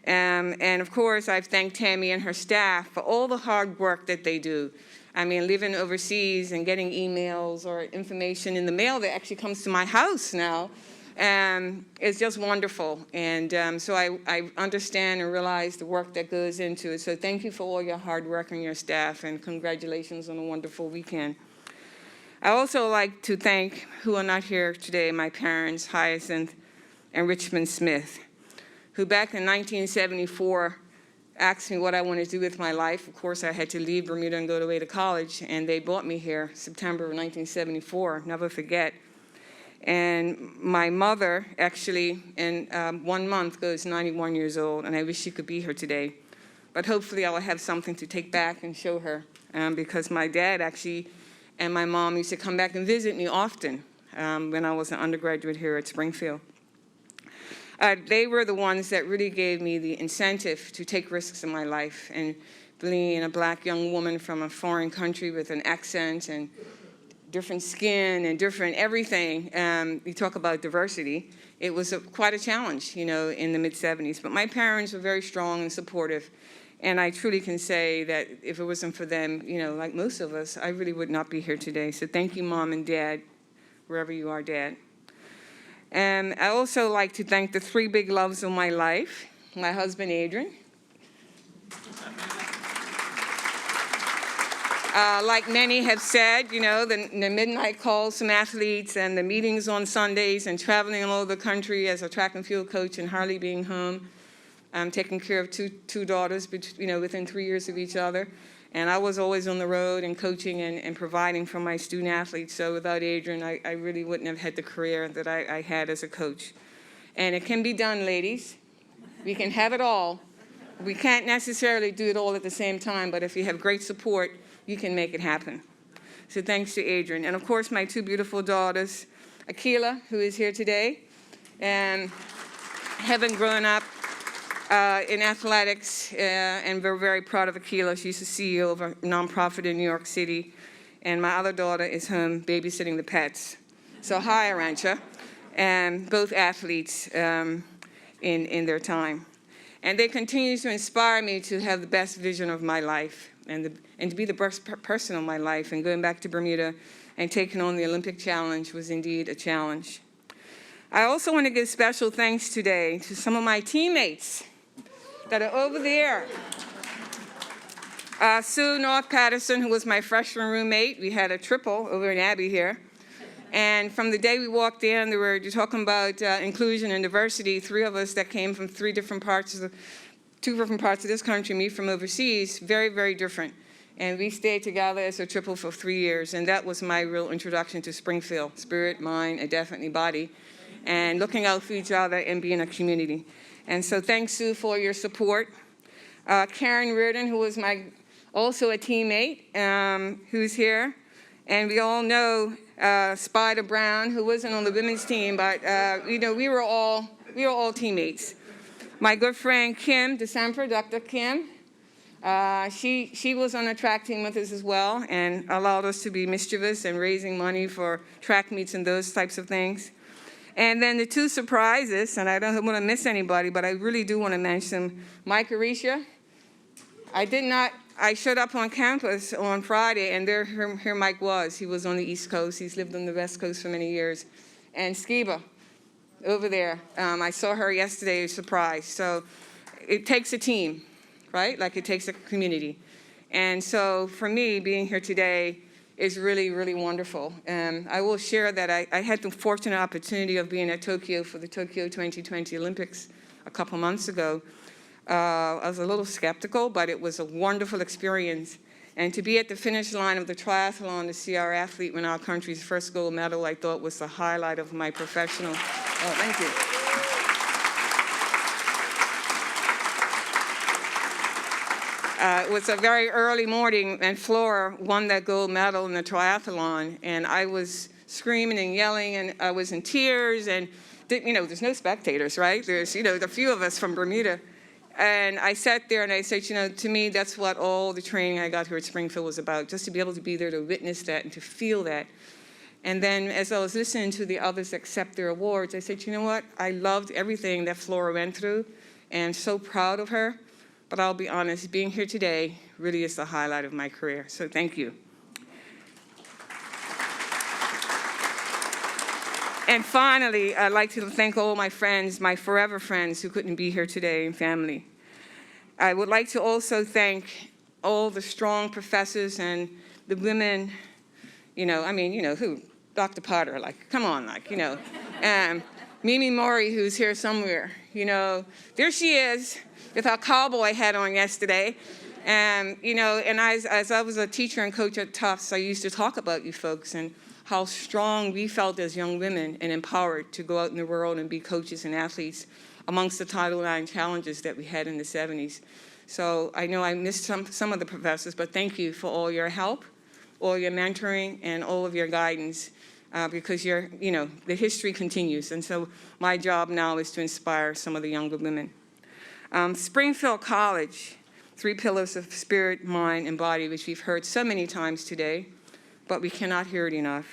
And of course, I've thanked Tammy and her staff for all the hard work that they do. I mean, living overseas and getting emails or information in the mail that actually comes to my house now is just wonderful. And so I understand and realize the work that goes into it. So thank you for all your hard work and your staff, and congratulations on a wonderful weekend. I also like to thank, who are not here today, my parents, Hyacinth and Richmond Smith, who back in 1974 asked me what I wanted to do with my life. Of course, I had to leave Bermuda and go away to college, and they brought me here September of 1974, never forget. And my mother actually, in 1 month, goes 91 years old, and I wish she could be here today. But hopefully I will have something to take back and show her, because my dad actually and my mom used to come back and visit me often when I was an undergraduate here at Springfield. They were the ones that really gave me the incentive to take risks in my life. And being a black young woman from a foreign country with an accent and different skin and different everything, you talk about diversity, it was quite a challenge, in the mid-'70s. But my parents were very strong and supportive. And I truly can say that if it wasn't for them, like most of us, I really would not be here today. So thank you, Mom and Dad, wherever you are, Dad. And I also like to thank the 3 big loves of my life, my husband, Adrian. Like many have said, the midnight calls from athletes and the meetings on Sundays and traveling all over the country as a track and field coach and hardly being home. I'm taking care of two daughters, within 3 years of each other. And I was always on the road and coaching and providing for my student athletes. So without Adrian, I really wouldn't have had the career that I had as a coach. And it can be done, ladies. We can have it all. We can't necessarily do it all at the same time, but if you have great support, you can make it happen. So thanks to Adrian. And of course, my 2 beautiful daughters, Akila, who is here today, and having grown up in athletics, and we're very proud of Akila. She's the CEO of a nonprofit in New York City. And my other daughter is home babysitting the pets. So hi, Arancha. And both athletes in their time. And they continue to inspire me to have the best vision of my life and to be the best person of my life. And going back to Bermuda and taking on the Olympic challenge was indeed a challenge. I also want to give special thanks today to some of my teammates that are over there. Sue North Patterson, who was my freshman roommate. We had a triple over in Abbey here. And from the day we walked in, you're talking about inclusion and diversity, 3 of us that came from 2 different parts of this country, me from overseas, very, very different. And we stayed together as a triple for 3 years, and that was my real introduction to Springfield, spirit, mind, and definitely body, and looking out for each other and being a community. And so thanks, Sue, for your support. Karen Reardon, who was also a teammate, who's here. And we all know Spider Brown, who wasn't on the women's team, but we were all teammates. My good friend Kim DeSemper, Dr. Kim, She was on a track team with us as well and allowed us to be mischievous and raising money for track meets and those types of things. And then the two surprises, and I don't want to miss anybody, but I really do want to mention Mike Arisha. I showed up on campus on Friday, and here Mike was. He was on the East Coast. He's lived on the West Coast for many years. And Skiba, over there, I saw her yesterday, surprise. So it takes a team, right? Like it takes a community. And so for me, being here today is really, really wonderful. I will share that I had the fortunate opportunity of being at Tokyo for the Tokyo 2020 Olympics a couple months ago. I was a little skeptical, but it was a wonderful experience. And to be at the finish line of the triathlon to see our athlete win our country's first gold medal, I thought was the highlight of my professional. Oh, thank you. It was a very early morning, and Flora won that gold medal in the triathlon, and I was screaming and yelling, and I was in tears, and there's no spectators, right? There's the few of us from Bermuda. And I sat there and I said, to me, that's what all the training I got here at Springfield was about, just to be able to be there to witness that and to feel that. And then as I was listening to the others accept their awards, I said, you know what? I loved everything that Flora went through and so proud of her. But I'll be honest, being here today really is the highlight of my career. So thank you. And finally, I'd like to thank all my friends, my forever friends who couldn't be here today, and family. I would like to also thank all the strong professors and the women, who? Dr. Potter, come on, Mimi Mori, who's here somewhere, there she is with her cowboy hat on yesterday. And as I was a teacher and coach at Tufts, I used to talk about you folks and how strong we felt as young women and empowered to go out in the world and be coaches and athletes amongst the Title IX challenges that we had in the 70s. So I know I missed some of the professors, but thank you for all your help, all your mentoring, and all of your guidance, because the history continues. And so my job now is to inspire some of the younger women. Springfield College, 3 pillars of spirit, mind, and body, which we've heard so many times today, but we cannot hear it enough,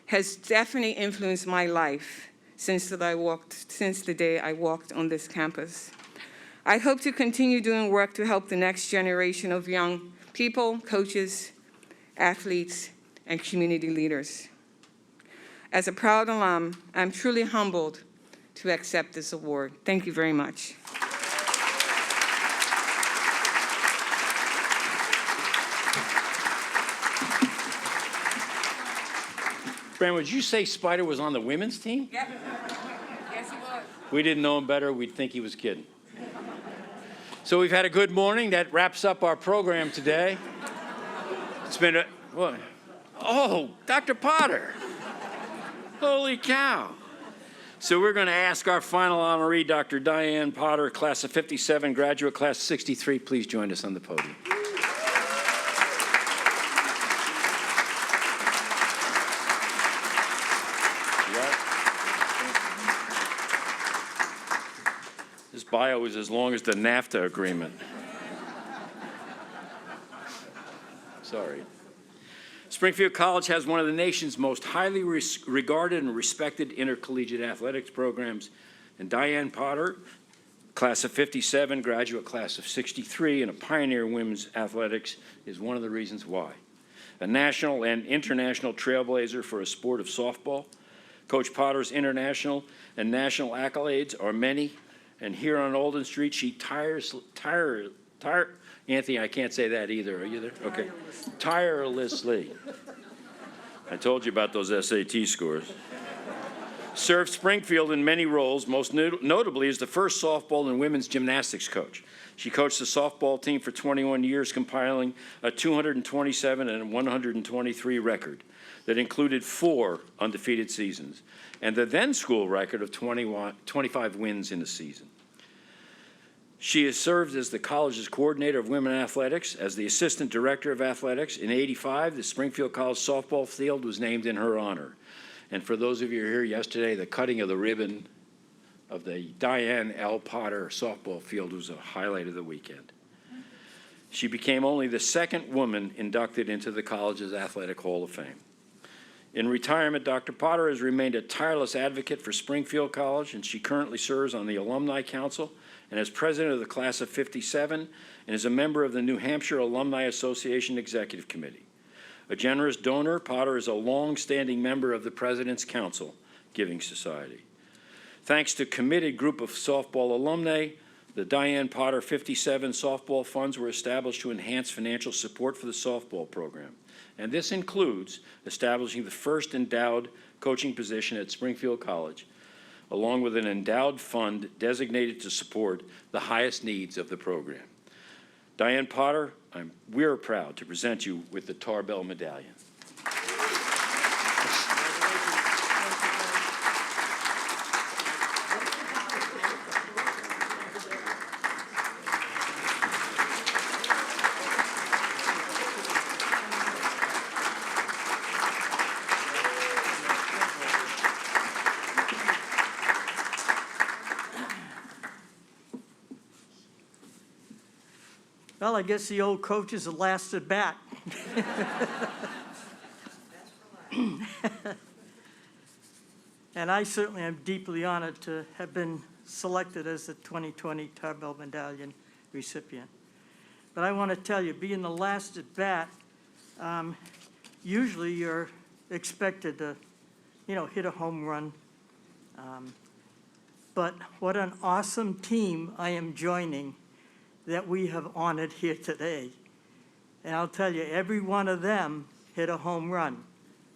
has definitely influenced my life since the day I walked on this campus. I hope to continue doing work to help the next generation of young people, coaches, athletes, and community leaders. As a proud alum, I'm truly humbled to accept this award. Thank you very much. Brandon, would you say Spider was on the women's team? Yep. Yes, he was. We didn't know him better. We'd think he was kidding. So we've had a good morning. That wraps up our program today. It's been Dr. Potter. Holy cow. So we're going to ask our final honoree, Dr. Diane Potter, class of 57, graduate class 63. Please join us on the podium. This bio is as long as the NAFTA agreement. Sorry. Springfield College has one of the nation's most highly regarded and respected intercollegiate athletics programs. And Diane Potter, class of 57, graduate class of 63, and a pioneer in women's athletics, is one of the reasons why. A national and international trailblazer for a sport of softball, Coach Potter's international and national accolades are many. And here on Olden Street, she Anthony, I can't say that either. Are you there? Okay. Tirelessly. I told you about those SAT scores. Served Springfield in many roles, most notably as the first softball and women's gymnastics coach. She coached the softball team for 21 years, compiling a 227 and 123 record that included 4 undefeated seasons, and the then school record of 25 wins in a season. She has served as the college's coordinator of women athletics, as the assistant director of athletics. In '85, the Springfield College softball field was named in her honor. And for those of you who were here yesterday, the cutting of the ribbon of the Diane L. Potter softball field was a highlight of the weekend. She became only the second woman inducted into the college's Athletic Hall of Fame. In retirement, Dr. Potter has remained a tireless advocate for Springfield College, and she currently serves on the Alumni Council and as president of the class of '57 and is a member of the New Hampshire Alumni Association Executive Committee. A generous donor, Potter is a long-standing member of the President's Council Giving Society. Thanks to a committed group of softball alumni, the Diane Potter 57 softball funds were established to enhance financial support for the softball program. And this includes establishing the first endowed coaching position at Springfield College, along with an endowed fund designated to support the highest needs of the program. Diane Potter, we're proud to present you with the Tarbell Medallion. Well, I guess the old coach is the last at bat. And I certainly am deeply honored to have been selected as the 2020 Tarbell Medallion recipient. But I want to tell you, being the last at bat, usually you're expected to, hit a home run. But what an awesome team I am joining that we have honored here today. And I'll tell you, every one of them hit a home run.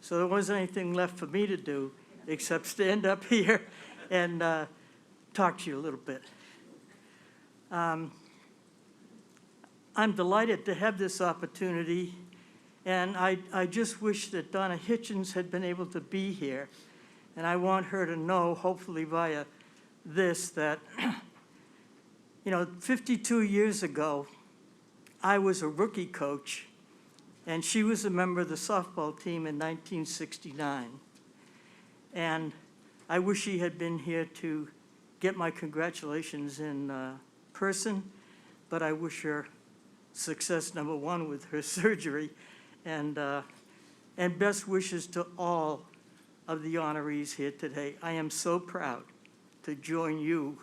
So there wasn't anything left for me to do except stand up here and talk to you a little bit. I'm delighted to have this opportunity, and I just wish that Donna Hitchens had been able to be here. And I want her to know, hopefully via this, that 52 years ago, I was a rookie coach, and she was a member of the softball team in 1969. And I wish she had been here to get my congratulations in person, but I wish her success, number one, with her surgery, and best wishes to all of the honorees here today. I am so proud to join you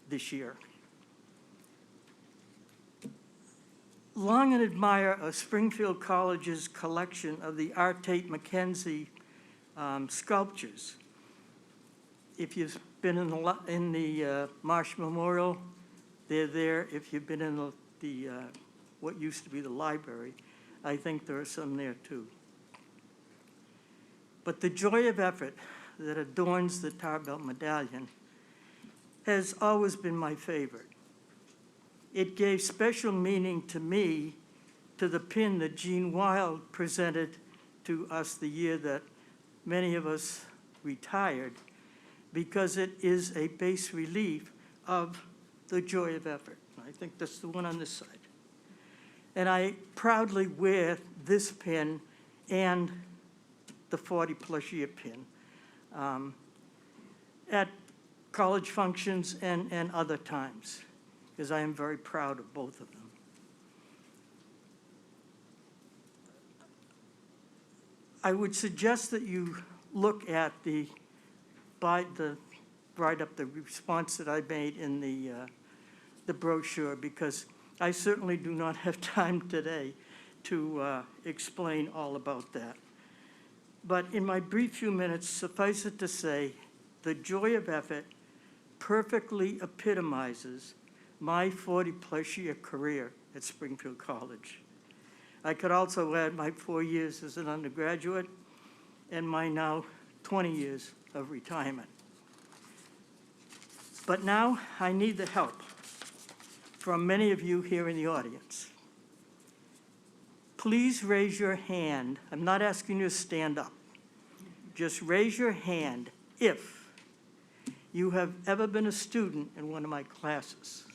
this year. Long and admire of Springfield College's collection of the R. Tate McKenzie sculptures. If you've been in the Marsh Memorial, they're there. If you've been in the what used to be the library, I think there are some there too. But the joy of effort that adorns the Tarbell Medallion has always been my favorite. It gave special meaning to me to the pin that Gene Wild presented to us the year that many of us retired, because it is a bas relief of the joy of effort. I think that's the one on this side. And I proudly wear this pin and the 40-plus year pin at college functions and other times, because I am very proud of both of them. I would suggest that you look at write up the response that I made in the brochure, because I certainly do not have time today to explain all about that. But in my brief few minutes, suffice it to say, the joy of effort perfectly epitomizes my 40-plus year career at Springfield College. I could also add my 4 years as an undergraduate and my now 20 years of retirement. But now I need the help from many of you here in the audience. Please raise your hand. I'm not asking you to stand up. Just raise your hand if you have ever been a student in one of my classes.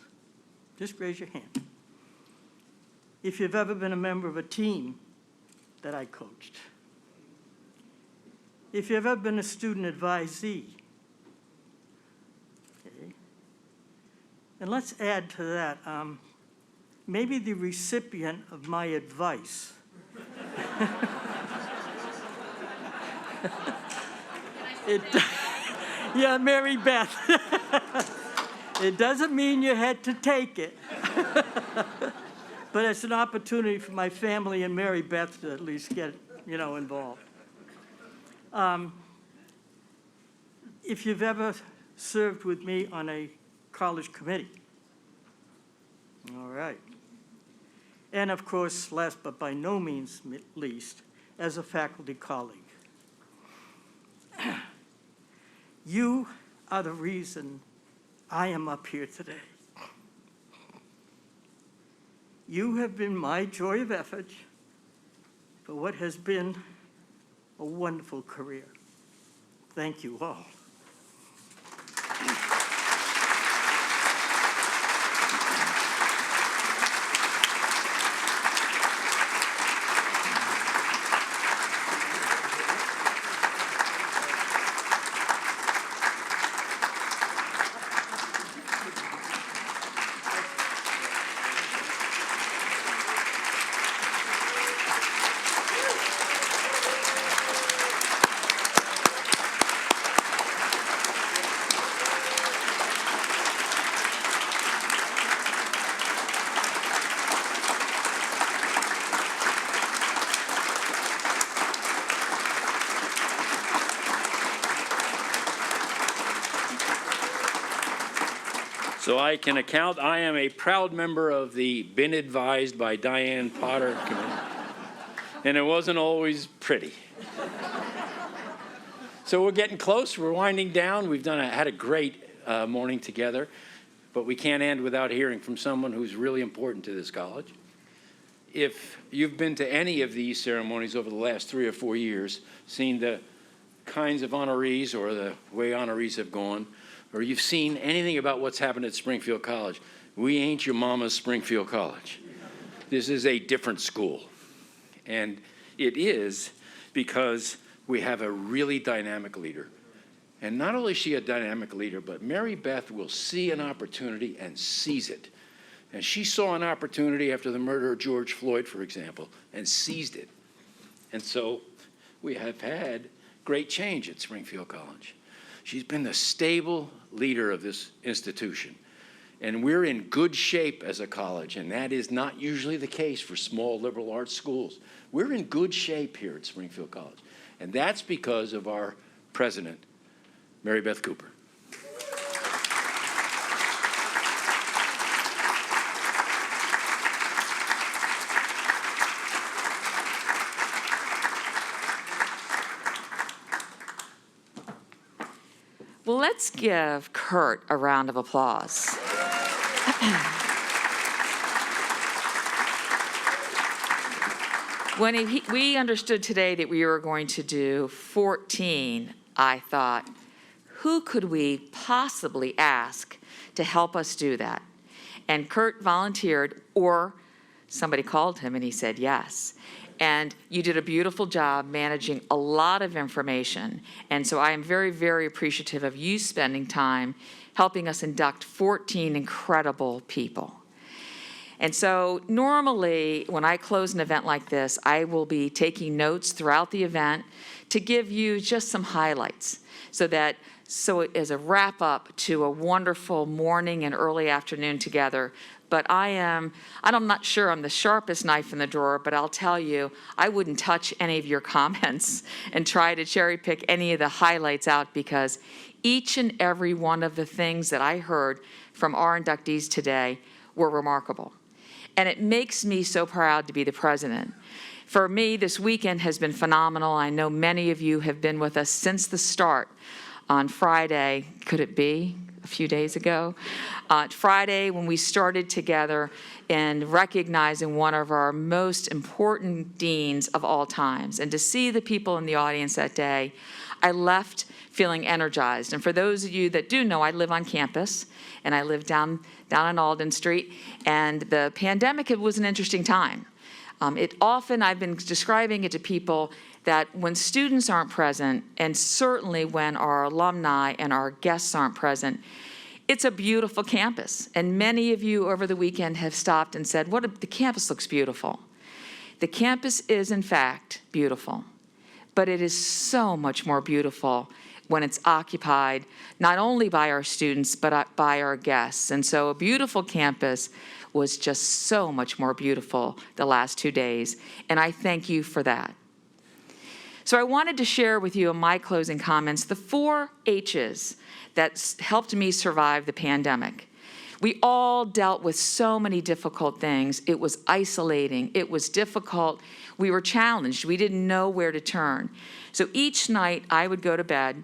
Just raise your hand. If you've ever been a member of a team that I coached. If you've ever been a student advisee. Okay. And let's add to that, maybe the recipient of my advice. Yeah, Mary Beth. It doesn't mean you had to take it. But it's an opportunity for my family and Mary Beth to at least get, involved. If you've ever served with me on a college committee, all right. And of course, last but by no means least, as a faculty colleague. You are the reason I am up here today. You have been my joy of effort for what has been a wonderful career. Thank you all. So I can account, I am a proud member of the Been Advised by Diane Potter committee. And it wasn't always pretty. So we're getting close, we're winding down. We've had a great morning together, but we can't end without hearing from someone who's really important to this college. If you've been to any of these ceremonies over the last 3 or 4 years, seen the kinds of honorees or the way honorees have gone, or you've seen anything about what's happened at Springfield College, we ain't your mama's Springfield College. This is a different school. And it is because we have a really dynamic leader. And not only is she a dynamic leader, but Mary Beth will see an opportunity and seize it. And she saw an opportunity after the murder of George Floyd, for example, and seized it. And so we have had great change at Springfield College. She's been the stable leader of this institution. And we're in good shape as a college, and that is not usually the case for small liberal arts schools. We're in good shape here at Springfield College. And that's because of our president, Mary Beth Cooper. Well, let's give Kurt a round of applause. When we understood today that we were going to do 14, I thought, who could we possibly ask to help us do that? And Kurt volunteered, or somebody called him and he said yes. And you did a beautiful job managing a lot of information. And so I am very, very appreciative of you spending time helping us induct 14 incredible people. And so normally, when I close an event like this, I will be taking notes throughout the event to give you just some highlights so as a wrap up to a wonderful morning and early afternoon together. But I'm not sure I'm the sharpest knife in the drawer, but I'll tell you, I wouldn't touch any of your comments and try to cherry pick any of the highlights out, because each and every one of the things that I heard from our inductees today were remarkable. And it makes me so proud to be the president. For me, this weekend has been phenomenal. I know many of you have been with us since the start on Friday. Could it be? A few days ago. Friday, when we started together in recognizing one of our most important deans of all times. And to see the people in the audience that day, I left feeling energized. And for those of you that do know, I live on campus, and I live down on Alden Street. And the pandemic, it was an interesting time. I've been describing it to people that when students aren't present, and certainly when our alumni and our guests aren't present, It's a beautiful campus, and many of you over the weekend have stopped and said, the campus looks beautiful. The campus is, in fact, beautiful, but it is so much more beautiful when it's occupied not only by our students, but by our guests. And so a beautiful campus was just so much more beautiful the last 2 days, and I thank you for that. So I wanted to share with you in my closing comments the 4 H's that helped me survive the pandemic. We all dealt with so many difficult things. It was isolating. It was difficult. We were challenged. We didn't know where to turn. So each night I would go to bed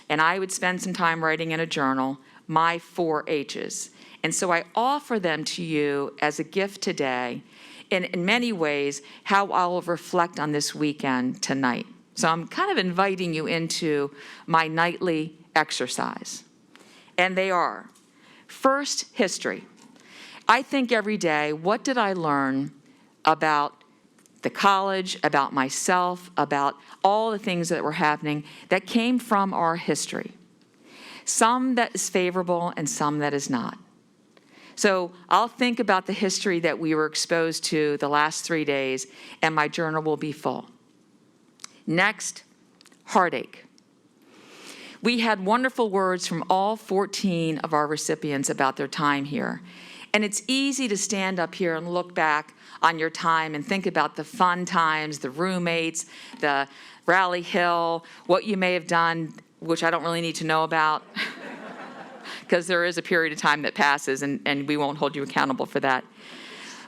and I would spend some time writing in a journal my 4 H's. And so I offer them to you as a gift today, and in many ways, how I'll reflect on this weekend tonight. So I'm kind of inviting you into my nightly exercise. And they are, first, history. I think every day, what did I learn about the college, about myself, about all the things that were happening that came from our history? Some that is favorable and some that is not. So I'll think about the history that we were exposed to the last 3 days, and my journal will be full. Next, heartache. We had wonderful words from all 14 of our recipients about their time here. And it's easy to stand up here and look back on your time and think about the fun times, the roommates, the Rally Hill, what you may have done, which I don't really need to know about, because there is a period of time that passes and we won't hold you accountable for that.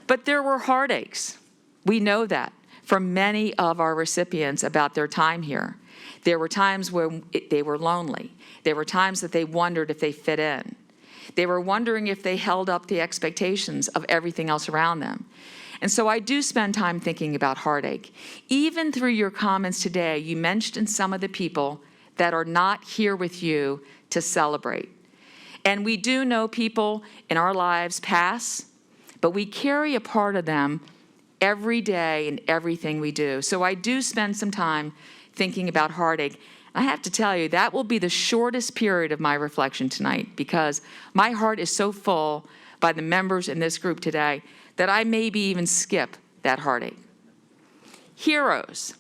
But there were heartaches. We know that from many of our recipients about their time here. There were times where they were lonely. There were times that they wondered if they fit in. They were wondering if they held up the expectations of everything else around them. And so I do spend time thinking about heartache. Even through your comments today, you mentioned some of the people that are not here with you to celebrate. And we do know people in our lives pass, but we carry a part of them every day in everything we do. So I do spend some time thinking about heartache. I have to tell you, that will be the shortest period of my reflection tonight, because my heart is so full by the members in this group today that I maybe even skip that heartache. Heroes.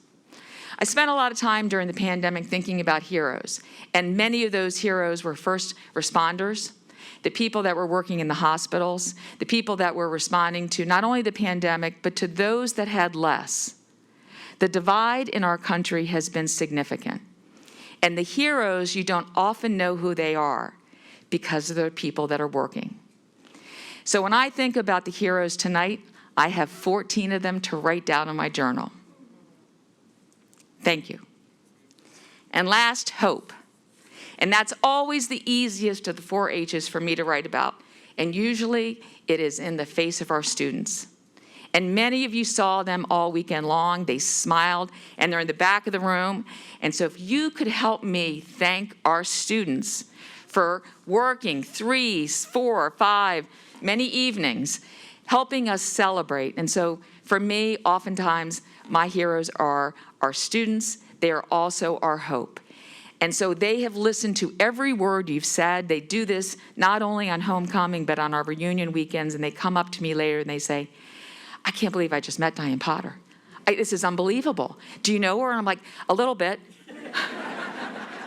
I spent a lot of time during the pandemic thinking about heroes, and many of those heroes were first responders, the people that were working in the hospitals, the people that were responding to not only the pandemic, but to those that had less. The divide in our country has been significant. And the heroes, you don't often know who they are because of the people that are working. So when I think about the heroes tonight, I have 14 of them to write down in my journal. Thank you. And last, hope. And that's always the easiest of the 4 H's for me to write about. And usually it is in the face of our students. And many of you saw them all weekend long. They smiled, and they're in the back of the room. And so if you could help me thank our students for working 3, 4, 5, many evenings, helping us celebrate. And so for me, oftentimes, my heroes are our students. They are also our hope. And so they have listened to every word you've said. They do this not only on homecoming, but on our reunion weekends. And they come up to me later and they say, I can't believe I just met Diane Potter. This is unbelievable. Do you know her? And I'm like, a little bit.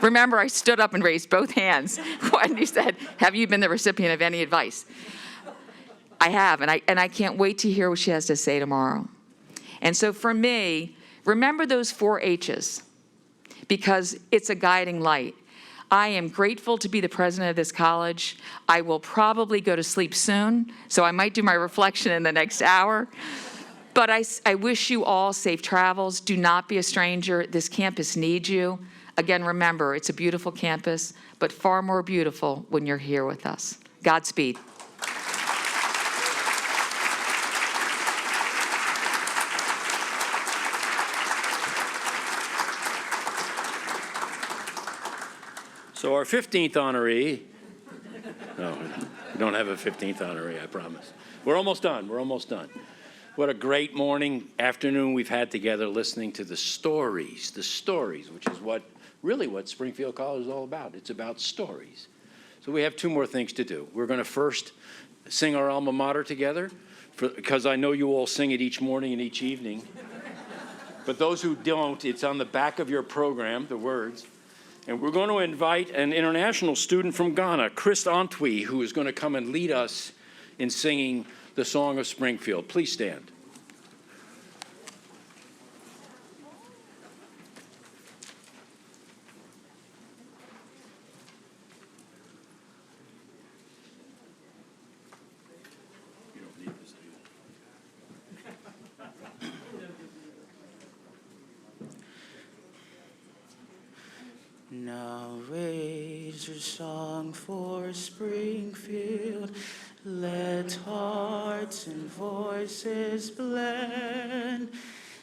Remember, I stood up and raised both hands when you said, have you been the recipient of any advice? I have, and I can't wait to hear what she has to say tomorrow. And so for me, remember those 4 H's, because it's a guiding light. I am grateful to be the president of this college. I will probably go to sleep soon, so I might do my reflection in the next hour. But I wish you all safe travels. Do not be a stranger. This campus needs you. Again, remember, it's a beautiful campus, but far more beautiful when you're here with us. Godspeed. So our 15th honoree, no, we don't have a 15th honoree, I promise. We're almost done, we're almost done. What a great morning, afternoon we've had together listening to the stories, which is really what Springfield College is all about. It's about stories. So we have two more things to do. We're going to first sing our alma mater together, because I know you all sing it each morning and each evening. But those who don't, it's on the back of your program, the words. And we're going to invite an international student from Ghana, Chris Antwi, who is going to come and lead us in singing the Song of Springfield. Please stand. Now raise your song for Springfield, let hearts and voices blend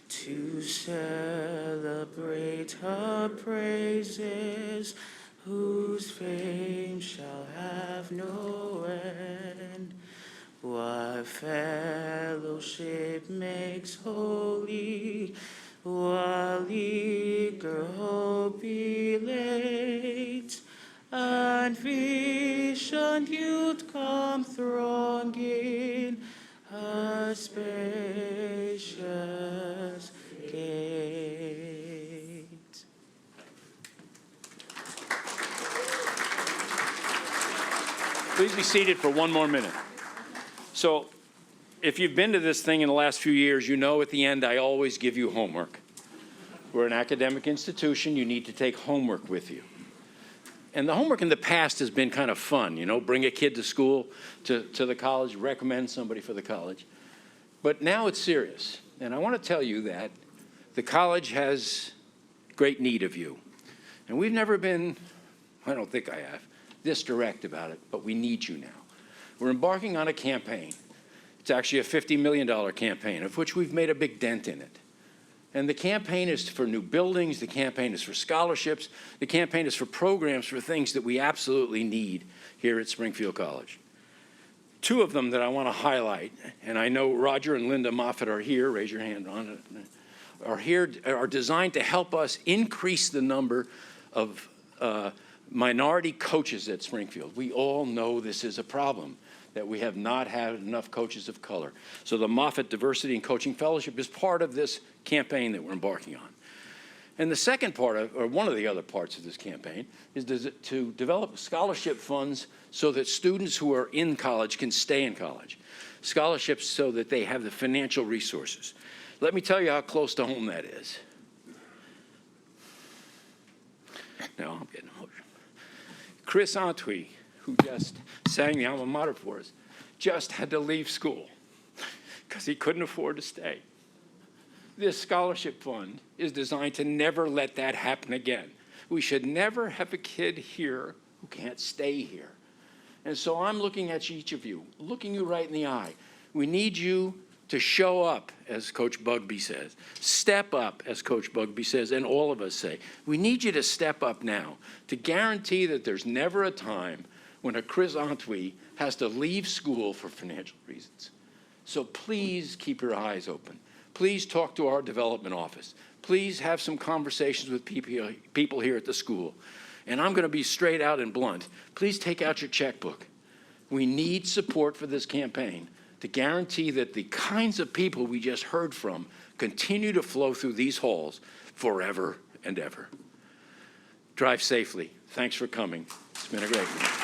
to celebrate her praises, whose fame shall have no end. What fellowship makes holy, while eager hope elates, and vision youth come thronging her spacious gates. Please be seated for one more minute. So, if you've been to this thing in the last few years, you know at the end I always give you homework. We're an academic institution. You need to take homework with you. And the homework in the past has been kind of fun, you know, bring a kid to school, to the college, recommend somebody for the college. But now it's serious. And I want to tell you that the college has great need of you. And we've never been, I don't think I have, this direct about it, but we need you now. We're embarking on a campaign. It's actually a $50 million campaign, of which we've made a big dent in it. And the campaign is for new buildings, the campaign is for scholarships, the campaign is for programs for things that we absolutely need here at Springfield College. Two of them that I want to highlight, and I know Roger and Linda Moffett are here, raise your hand on it, are designed to help us increase the number of minority coaches at Springfield. We all know this is a problem, that we have not had enough coaches of color. So the Moffett Diversity and Coaching Fellowship is part of this campaign that we're embarking on. And the second part of, or one of the other parts of this campaign, is to develop scholarship funds so that students who are in college can stay in college. Scholarships so that they have the financial resources. Let me tell you how close to home that is. Now I'm getting emotional. Chris Antwi, who just sang the alma mater for us, just had to leave school because he couldn't afford to stay. This scholarship fund is designed to never let that happen again. We should never have a kid here who can't stay here. And so I'm looking at each of you, looking you right in the eye. We need you to show up, as Coach Bugby says. Step up, as Coach Bugby says, and all of us say. We need you to step up now to guarantee that there's never a time when a Chris Antwi has to leave school for financial reasons. So please keep your eyes open. Please talk to our development office. Please have some conversations with people here at the school. And I'm going to be straight out and blunt. Please take out your checkbook. We need support for this campaign to guarantee that the kinds of people we just heard from continue to flow through these halls forever and ever. Drive safely. Thanks for coming. It's been a great one.